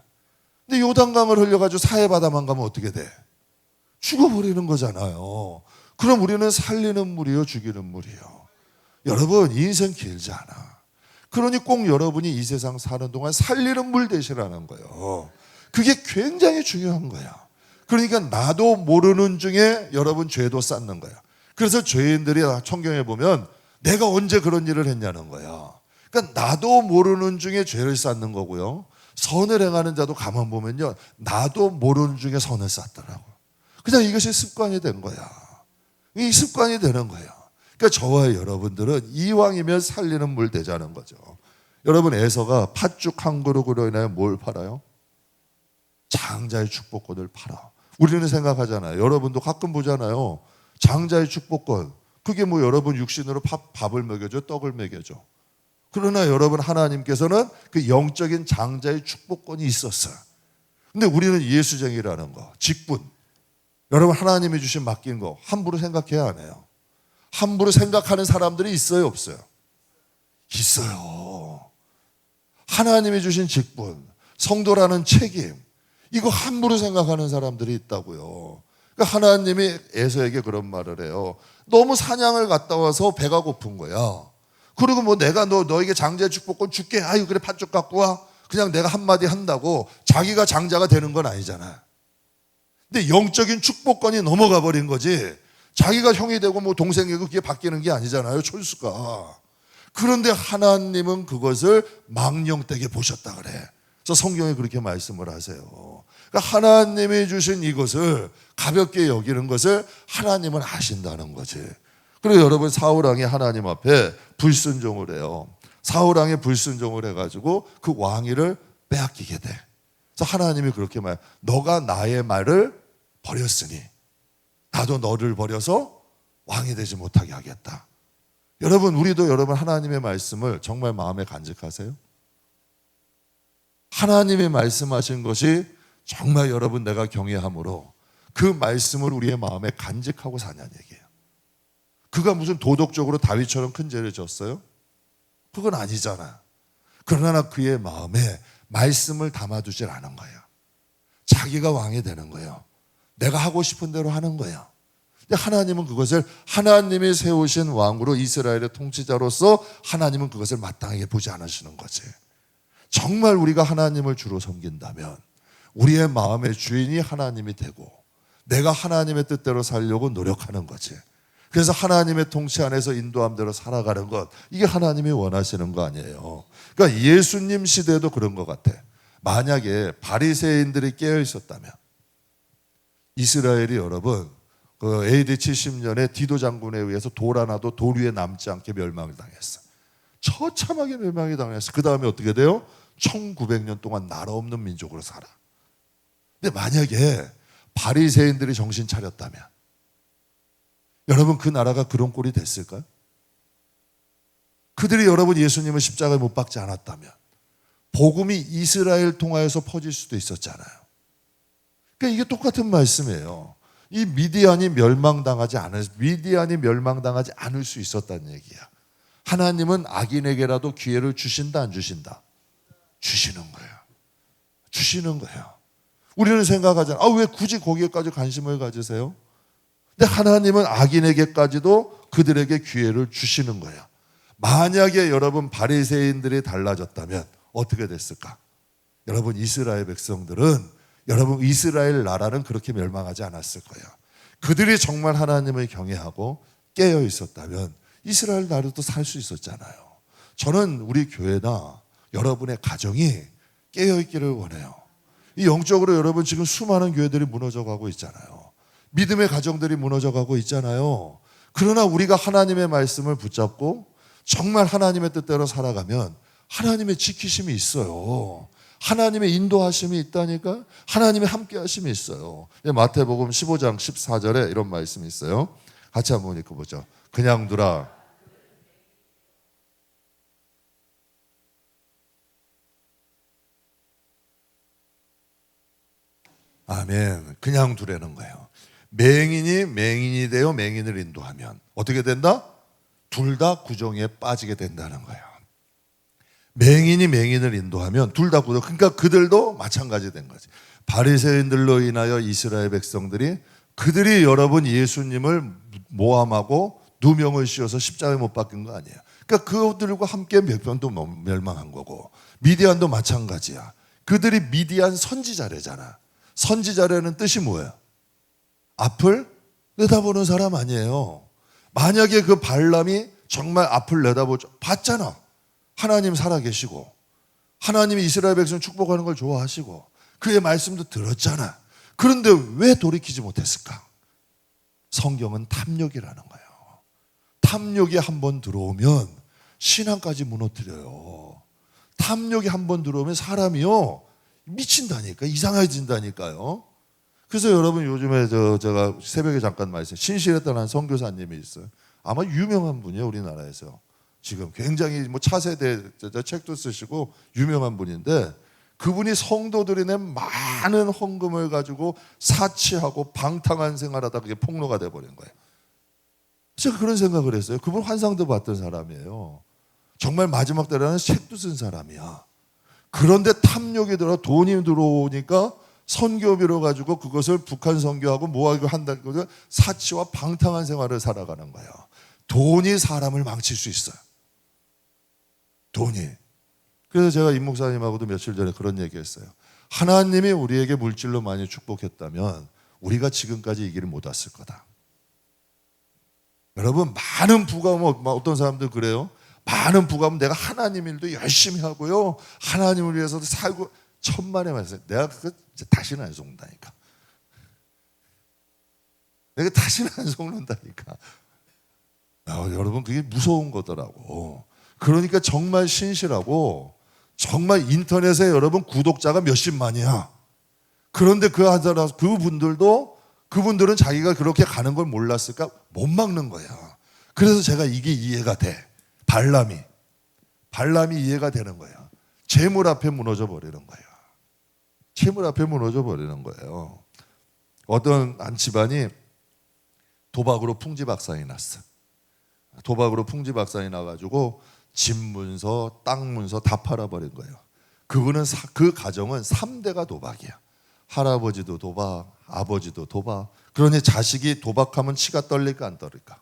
근데 요단강을 흘려가지고 사해바다만 가면 어떻게 돼? 죽어버리는 거잖아요. 그럼 우리는 살리는 물이요, 죽이는 물이요? 여러분, 인생 길지 않아. 그러니 꼭 여러분이 이 세상 사는 동안 살리는 물 되시라는 거예요. 그게 굉장히 중요한 거야. 그러니까 나도 모르는 중에 여러분 죄도 쌓는 거야. 그래서 죄인들이 성경에 보면 내가 언제 그런 일을 했냐는 거야. 그러니까 나도 모르는 중에 죄를 쌓는 거고요, 선을 행하는 자도 가만 보면요, 나도 모르는 중에 선을 쌓더라고. 그냥 이것이 습관이 된 거야. 이 습관이 되는 거야. 그러니까 저와 여러분들은 이왕이면 살리는 물 되자는 거죠. 여러분, 에서가 팥죽 한 그릇으로 인하여 뭘 팔아요? 장자의 축복권을 팔아. 우리는 생각하잖아요. 여러분도 가끔 보잖아요. 장자의 축복권. 그게 뭐 여러분 육신으로 밥을 먹여줘, 떡을 먹여줘. 그러나 여러분, 하나님께서는 그 영적인 장자의 축복권이 있었어요. 근데 우리는 예수쟁이라는 거, 직분, 여러분 하나님이 주신 맡긴 거 함부로 생각해야 안 해요. 함부로 생각하는 사람들이 있어요, 없어요? 있어요. 하나님이 주신 직분, 성도라는 책임, 이거 함부로 생각하는 사람들이 있다고요. 그러니까 하나님이 에서에게 그런 말을 해요. 너무 사냥을 갔다 와서 배가 고픈 거야. 그리고 뭐 내가 너에게 장자의 축복권 줄게. 아유 그래 팥죽 갖고 와. 그냥 내가 한마디 한다고 자기가 장자가 되는 건 아니잖아. 근데 영적인 축복권이 넘어가 버린 거지. 자기가 형이 되고 뭐 동생이 되고 그게 바뀌는 게 아니잖아요. 촌수가. 그런데 하나님은 그것을 망령되게 보셨다 그래. 그래서 성경에 그렇게 말씀을 하세요. 그러니까 하나님이 주신 이것을 가볍게 여기는 것을 하나님은 아신다는 거지. 그리고 여러분 사울왕이 하나님 앞에 불순종을 해요. 사울왕이 불순종을 해가지고 그 왕위를 빼앗기게 돼. 그래서 하나님이 그렇게 말해요. 너가 나의 말을 버렸으니 나도 너를 버려서 왕이 되지 못하게 하겠다. 여러분 우리도 여러분 하나님의 말씀을 정말 마음에 간직하세요? 하나님이 말씀하신 것이 정말 여러분 내가 경외함으로 그 말씀을 우리의 마음에 간직하고 사냐는 얘기예요. 그가 무슨 도덕적으로 다윗처럼 큰 죄를 졌어요? 그건 아니잖아. 그러나 그의 마음에 말씀을 담아두질 않은 거예요. 자기가 왕이 되는 거예요. 내가 하고 싶은 대로 하는 거예요. 근데 하나님은 그것을 하나님이 세우신 왕으로 이스라엘의 통치자로서 하나님은 그것을 마땅하게 보지 않으시는 거지. 정말 우리가 하나님을 주로 섬긴다면 우리의 마음의 주인이 하나님이 되고 내가 하나님의 뜻대로 살려고 노력하는 거지. 그래서 하나님의 통치 안에서 인도함대로 살아가는 것, 이게 하나님이 원하시는 거 아니에요. 그러니까 예수님 시대도 그런 것 같아. 만약에 바리새인들이 깨어 있었다면 이스라엘이 여러분 그 AD 70년에 디도 장군에 의해서 돌 하나도 돌 위에 남지 않게 멸망을 당했어. 처참하게 멸망이 당했어. 그 다음에 어떻게 돼요? 1900년 동안 나라 없는 민족으로 살아. 근데 만약에 바리새인들이 정신 차렸다면 여러분 그 나라가 그런 꼴이 됐을까요? 그들이 여러분 예수님을 십자가에 못 박지 않았다면 복음이 이스라엘 통하여서 퍼질 수도 있었잖아요. 그러니까 이게 똑같은 말씀이에요. 이 미디안이 멸망당하지 않을 수 있었다는 얘기야. 하나님은 악인에게라도 기회를 주신다 안 주신다? 주시는 거예요. 주시는 거예요. 우리는 생각하잖아요. 왜 굳이 거기에까지 관심을 가지세요? 근데 하나님은 악인에게까지도 그들에게 기회를 주시는 거예요. 만약에 여러분 바리새인들이 달라졌다면 어떻게 됐을까? 여러분 이스라엘 백성들은 여러분 이스라엘 나라는 그렇게 멸망하지 않았을 거예요. 그들이 정말 하나님을 경외하고 깨어 있었다면 이스라엘 나라도 살 수 있었잖아요. 저는 우리 교회나 여러분의 가정이 깨어 있기를 원해요. 이 영적으로 여러분 지금 수많은 교회들이 무너져 가고 있잖아요. 믿음의 가정들이 무너져 가고 있잖아요. 그러나 우리가 하나님의 말씀을 붙잡고 정말 하나님의 뜻대로 살아가면 하나님의 지키심이 있어요. 하나님의 인도하심이 있다니까. 하나님의 함께하심이 있어요. 마태복음 15장 14절에 이런 말씀이 있어요. 같이 한번 읽어보죠. 그냥 두라. 아멘. 그냥 두라는 거예요. 맹인이 맹인이 되어 맹인을 인도하면 어떻게 된다? 둘 다 구정에 빠지게 된다는 거예요. 맹인이 맹인을 인도하면 둘 다 구정. 그러니까 그들도 마찬가지 된 거지. 바리새인들로 인하여 이스라엘 백성들이 그들이 여러분 예수님을 모함하고 누명을 씌워서 십자가에 못 박힌 거 아니에요. 그러니까 그들과 함께 몇편도 멸망한 거고 미디안도 마찬가지야. 그들이 미디안 선지자래잖아. 선지자라는 뜻이 뭐예요? 앞을 내다보는 사람 아니에요. 만약에 그 발람이 정말 앞을 내다보죠. 봤잖아. 하나님 살아계시고 하나님이 이스라엘 백성 축복하는 걸 좋아하시고 그의 말씀도 들었잖아. 그런데 왜 돌이키지 못했을까? 성경은 탐욕이라는 거예요. 탐욕이 한번 들어오면 신앙까지 무너뜨려요. 탐욕이 한번 들어오면 사람이요 미친다니까. 이상해진다니까요. 그래서 여러분 요즘에 제가 새벽에 잠깐 말했어요. 신실했다는 선교사님이 있어요. 아마 유명한 분이에요. 우리나라에서. 지금 굉장히 뭐 차세대 책도 쓰시고 유명한 분인데 그분이 성도들이 낸 많은 헌금을 가지고 사치하고 방탕한 생활하다 그게 폭로가 돼버린 거예요. 제가 그런 생각을 했어요. 그분 환상도 봤던 사람이에요. 정말 마지막 때라는 책도 쓴 사람이야. 그런데 탐욕이 들어 돈이 들어오니까 선교비로 가지고 그것을 북한 선교하고 뭐하고 한다는 것을 사치와 방탕한 생활을 살아가는 거예요. 돈이 사람을 망칠 수 있어요. 돈이. 그래서 제가 임 목사님하고도 며칠 전에 그런 얘기했어요. 하나님이 우리에게 물질로 많이 축복했다면 우리가 지금까지 이 길을 못 왔을 거다. 여러분, 많은 부가면 어떤 사람들 그래요. 많은 부가면 내가 하나님 일도 열심히 하고요, 하나님을 위해서도 살고, 천만에 말씀, 내가 그거 다시는 안 속는다니까. 내가 다시는 안 속는다니까. 여러분, 그게 무서운 거더라고. 그러니까 정말 신실하고, 정말 인터넷에 여러분 구독자가 몇십만이야. 그런데 그분들은 자기가 그렇게 가는 걸 몰랐을까? 못 막는 거야. 그래서 제가 이게 이해가 돼. 발람이 이해가 되는 거야. 재물 앞에 무너져 버리는 거야. 재물 앞에 무너져 버리는 거예요. 어떤 한 집안이 도박으로 풍지박산이 났어. 도박으로 풍지박산이 나가지고 집 문서, 땅 문서 다 팔아버린 거예요. 그 가정은 3대가 도박이야. 할아버지도 도박, 아버지도 도박. 그러니 자식이 도박하면 치가 떨릴까 안 떨릴까?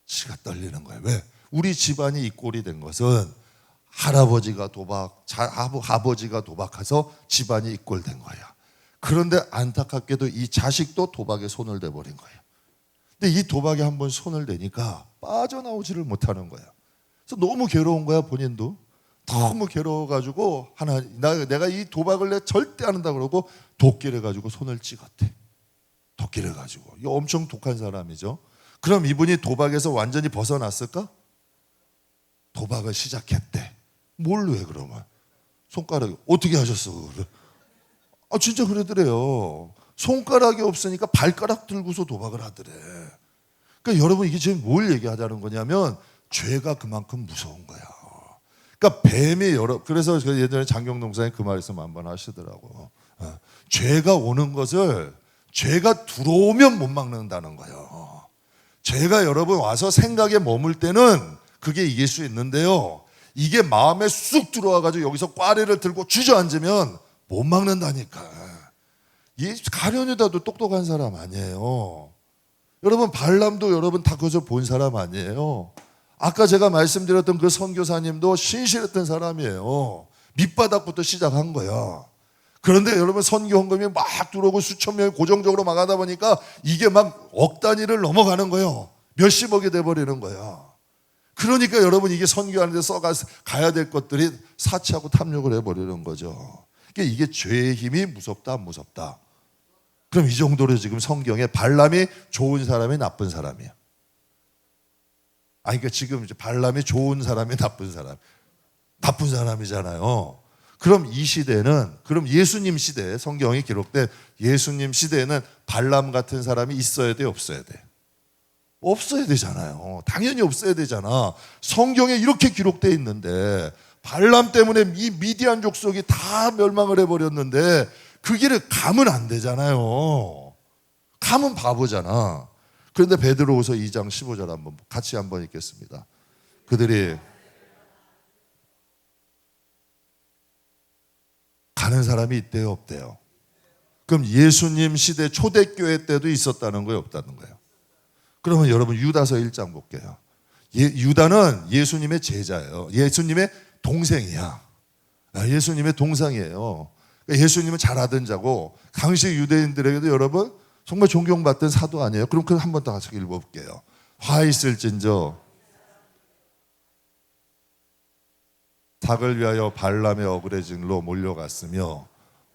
치가 떨리는 거예요. 왜? 우리 집안이 이 꼴이 된 것은 할아버지가 도박, 아버지가 도박해서 집안이 이 꼴 된 거야. 그런데 안타깝게도 이 자식도 도박에 손을 대버린 거예요. 근데 이 도박에 한번 손을 대니까 빠져나오지를 못하는 거야. 그래서 너무 괴로운 거야, 본인도. 너무 괴로워가지고 내가 이 도박을 내가 절대 안 한다 그러고 도끼를 가지고 손을 찍었대. 도끼를 가지고. 이거 엄청 독한 사람이죠. 그럼 이분이 도박에서 완전히 벗어났을까? 도박을 시작했대. 뭘 왜 그러면? 손가락이 어떻게 하셨어? 진짜 그러더래요. 손가락이 없으니까 발가락 들고서 도박을 하더래. 그러니까 여러분, 이게 지금 뭘 얘기하자는 거냐면 죄가 그만큼 무서운 거야. 그러니까 그래서 예전에 장경동 목사님 그 말씀 한번 하시더라고. 죄가 오는 것을 죄가 들어오면 못 막는다는 거예요. 죄가 여러분 와서 생각에 머물 때는 그게 이길 수 있는데요, 이게 마음에 쑥 들어와가지고 여기서 꽈리를 들고 주저앉으면 못 막는다니까. 이 가룟유다도 똑똑한 사람 아니에요. 여러분, 발람도 여러분 다 그것을 본 사람 아니에요. 아까 제가 말씀드렸던 그 선교사님도 신실했던 사람이에요. 밑바닥부터 시작한 거야. 그런데 여러분, 선교 헌금이 막 들어오고 수천 명이 고정적으로 막 하다 보니까 이게 막 억 단위를 넘어가는 거예요. 몇십억이 돼버리는 거야. 그러니까 여러분, 이게 선교하는데 가야 될 것들이 사치하고 탐욕을 해버리는 거죠. 그러니까 이게 죄의 힘이 무섭다 안 무섭다? 그럼 이 정도로 지금 성경에 발람이 좋은 사람이 나쁜 사람이야. 그러니까 지금 이제 발람이 좋은 사람이 나쁜 사람이잖아요. 그럼 이 시대는, 그럼 예수님 시대에, 성경이 기록된 예수님 시대에는 발람 같은 사람이 있어야 돼, 없어야 돼? 없어야 되잖아요. 당연히 없어야 되잖아. 성경에 이렇게 기록되어 있는데 발람 때문에 이 미디안 족속이 다 멸망을 해버렸는데 그 길을 가면 안 되잖아요. 가면 바보잖아. 그런데 베드로후서 2장 15절 같이 한번 읽겠습니다. 그들이 가는 사람이 있대요, 없대요? 그럼 예수님 시대 초대교회 때도 있었다는 거예요, 없다는 거예요? 그러면 여러분 유다서 1장 볼게요. 유다는 예수님의 제자예요. 예수님의 동생이야. 예수님의 동상이에요. 예수님은 잘하던 자고 당시 유대인들에게도 여러분 정말 존경받던 사도 아니에요? 그럼 한 번 더 같이 읽어볼게요. 화 있을진저 닭을 위하여 발람의 어그레진로 몰려갔으며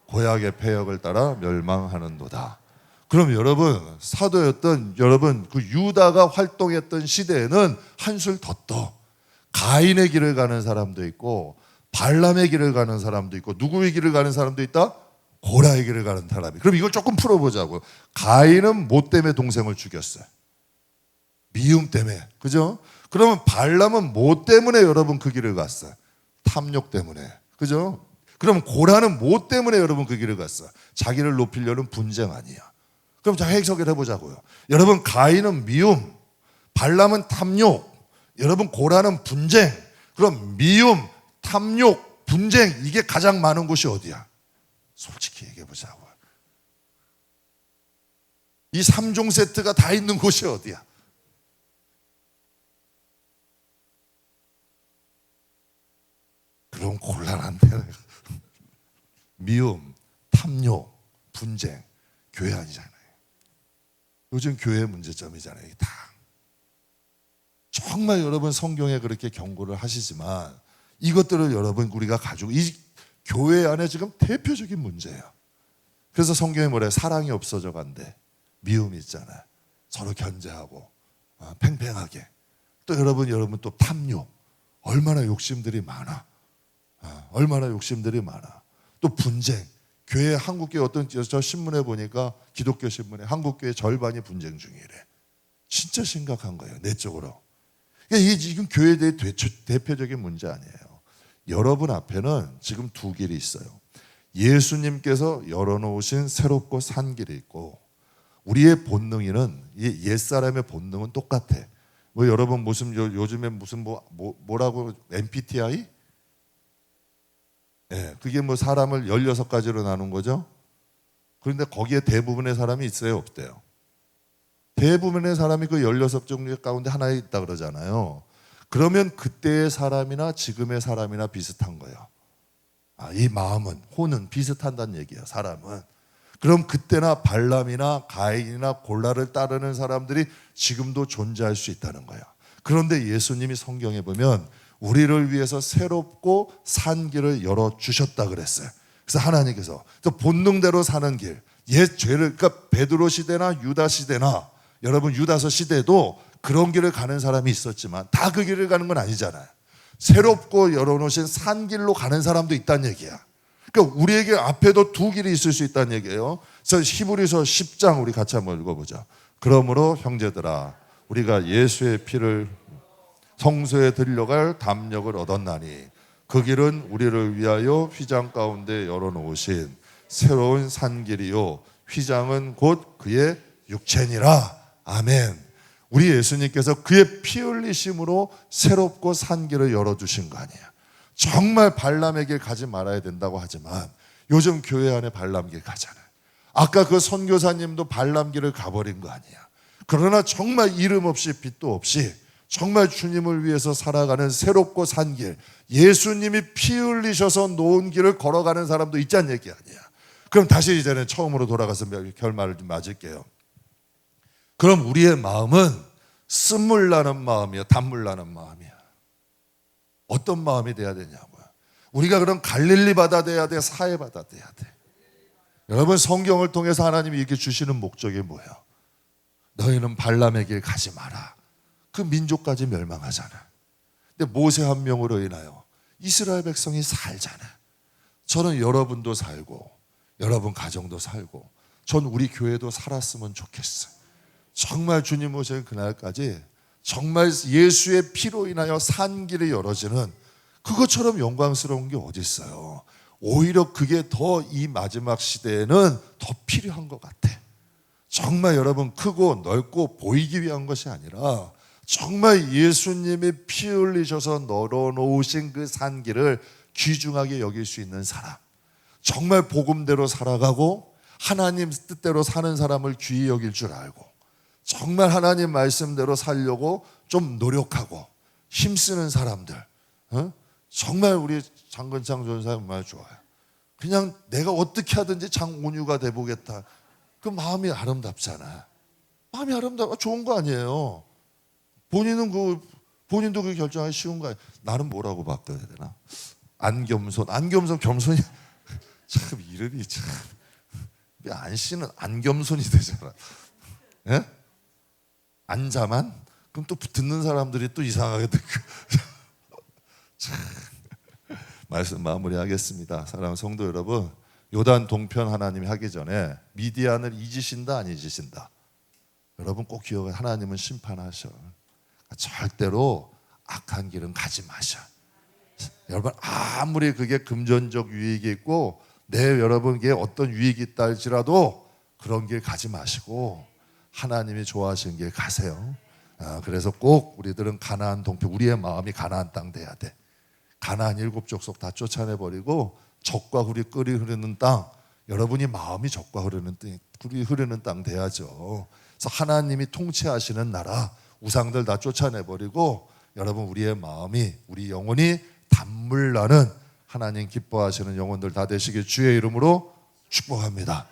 고약의 폐역을 따라 멸망하는도다. 그럼 여러분, 사도였던 여러분 그 유다가 활동했던 시대에는 한술 더 떠. 가인의 길을 가는 사람도 있고 발람의 길을 가는 사람도 있고 누구의 길을 가는 사람도 있다? 고라의 길을 가는 사람이. 그럼 이걸 조금 풀어보자고요. 가인은 뭐 때문에 동생을 죽였어요? 미움 때문에. 그죠? 그러면 발람은 뭐 때문에 여러분 그 길을 갔어요? 탐욕 때문에. 그죠? 그럼 고라는 뭐 때문에 여러분 그 길을 갔어요? 자기를 높이려는 분쟁 아니야. 그럼 자, 해석을 해보자고요. 여러분, 가인은 미움, 발람은 탐욕, 여러분 고라는 분쟁. 그럼 미움, 탐욕, 분쟁, 이게 가장 많은 곳이 어디야? 솔직히 얘기해보자고요. 이 3종 세트가 다 있는 곳이 어디야? 그럼 곤란한데. 미움, 탐욕, 분쟁, 교회 아니잖아요. 요즘 교회 문제점이잖아요. 다. 정말 여러분 성경에 그렇게 경고를 하시지만 이것들을 여러분 우리가 가지고 이 교회 안에 지금 대표적인 문제예요. 그래서 성경에 뭐래요? 사랑이 없어져 간대. 미움이 있잖아요. 서로 견제하고 팽팽하게. 또 여러분 또 탐욕. 얼마나 욕심들이 많아. 얼마나 욕심들이 많아. 또 분쟁. 교회 한국교회 어떤 저 신문에 보니까 기독교 신문에 한국교회 절반이 분쟁 중이래. 진짜 심각한 거예요. 내적으로. 이게 지금 교회에 대해 대표적인 문제 아니에요. 여러분 앞에는 지금 두 길이 있어요. 예수님께서 열어놓으신 새롭고 산 길이 있고 우리의 본능에는 옛사람의 본능은 똑같아. 뭐 여러분 무슨 요즘에 무슨 뭐라고 MBTI? 예, 그게 뭐 사람을 16가지로 나눈 거죠. 그런데 거기에 대부분의 사람이 있어요, 없대요? 대부분의 사람이 그 16종류 가운데 하나에 있다 그러잖아요. 그러면 그때의 사람이나 지금의 사람이나 비슷한 거예요. 이 마음은, 혼은 비슷한다는 얘기예요, 사람은. 그럼 그때나 발람이나 가인이나 골라를 따르는 사람들이 지금도 존재할 수 있다는 거예요. 그런데 예수님이 성경에 보면 우리를 위해서 새롭고 산 길을 열어주셨다 그랬어요. 그래서 하나님께서 본능대로 사는 길, 옛 죄를, 그러니까 베드로 시대나 유다 시대나 여러분 유다서 시대도 그런 길을 가는 사람이 있었지만 다 그 길을 가는 건 아니잖아요. 새롭고 열어놓으신 산 길로 가는 사람도 있다는 얘기야. 그러니까 우리에게 앞에도 두 길이 있을 수 있다는 얘기예요. 그래서 히브리서 10장 우리 같이 한번 읽어보자. 그러므로 형제들아 우리가 예수의 피를 성소에 들려갈 담력을 얻었나니 그 길은 우리를 위하여 휘장 가운데 열어놓으신 새로운 산 길이요 휘장은 곧 그의 육체니라. 아멘. 우리 예수님께서 그의 피 흘리심으로 새롭고 산 길을 열어주신 거 아니에요. 정말 발람의 길 가지 말아야 된다고 하지만 요즘 교회 안에 발람 길 가잖아요. 아까 그 선교사님도 발람 길을 가버린 거 아니야. 그러나 정말 이름 없이 빛도 없이 정말 주님을 위해서 살아가는 새롭고 산 길, 예수님이 피 흘리셔서 놓은 길을 걸어가는 사람도 있자는 얘기 아니야. 그럼 다시 이제는 처음으로 돌아가서 결말을 좀 맞을게요. 그럼 우리의 마음은 쓴물 나는 마음이야, 단물 나는 마음이야. 어떤 마음이 돼야 되냐고요. 우리가 그럼 갈릴리 바다 돼야 돼, 사해 바다 돼야 돼. 여러분 성경을 통해서 하나님이 이렇게 주시는 목적이 뭐예요? 너희는 발람의 길 가지 마라. 그 민족까지 멸망하잖아. 근데 모세 한 명으로 인하여 이스라엘 백성이 살잖아. 저는 여러분도 살고 여러분 가정도 살고 전 우리 교회도 살았으면 좋겠어요. 정말 주님 오실 그날까지 정말 예수의 피로 인하여 산 길이 열어지는 그것처럼 영광스러운 게 어디 있어요. 오히려 그게 더 이 마지막 시대에는 더 필요한 것 같아. 정말 여러분 크고 넓고 보이기 위한 것이 아니라 정말 예수님이 피 흘리셔서 널어놓으신 그 산 길을 귀중하게 여길 수 있는 사람, 정말 복음대로 살아가고 하나님 뜻대로 사는 사람을 귀히 여길 줄 알고 정말 하나님 말씀대로 살려고 좀 노력하고 힘쓰는 사람들, 정말 우리 장건창 전사 정말 좋아요. 그냥 내가 어떻게 하든지 장온유가 돼보겠다. 그 마음이 아름답잖아. 마음이 아름답고 좋은 거 아니에요. 본인도 그 결정하기 쉬운 거 아니에요. 나는 뭐라고 바꿔야 되나? 안겸손, 겸손이 참 이름이 참 안씨는 안겸손이 되잖아. 예? 안자만? 그럼 또 듣는 사람들이 또 이상하게 듣고. 말씀 마무리하겠습니다. 사랑하는 성도 여러분, 요단 동편 하나님이 하기 전에 미디안을 잊으신다 안 잊으신다? 여러분 꼭 기억해. 하나님은 심판하셔. 절대로 악한 길은 가지 마셔. 여러분 아무리 그게 금전적 유익이 있고 여러분에게 어떤 유익이 있다 할지라도 그런 길 가지 마시고 하나님이 좋아하시는 길 가세요. 그래서 꼭 우리들은 가나안 동편, 우리의 마음이 가나안 땅 돼야 돼. 가나안 7족속 다 쫓아내버리고 적과 꿀이 흐르는 땅, 여러분이 마음이 적과 흐르는 땅 돼야죠. 그래서 하나님이 통치하시는 나라, 우상들 다 쫓아내버리고 여러분 우리의 마음이, 우리 영혼이 단물 나는 하나님 기뻐하시는 영혼들 다 되시길 주의 이름으로 축복합니다.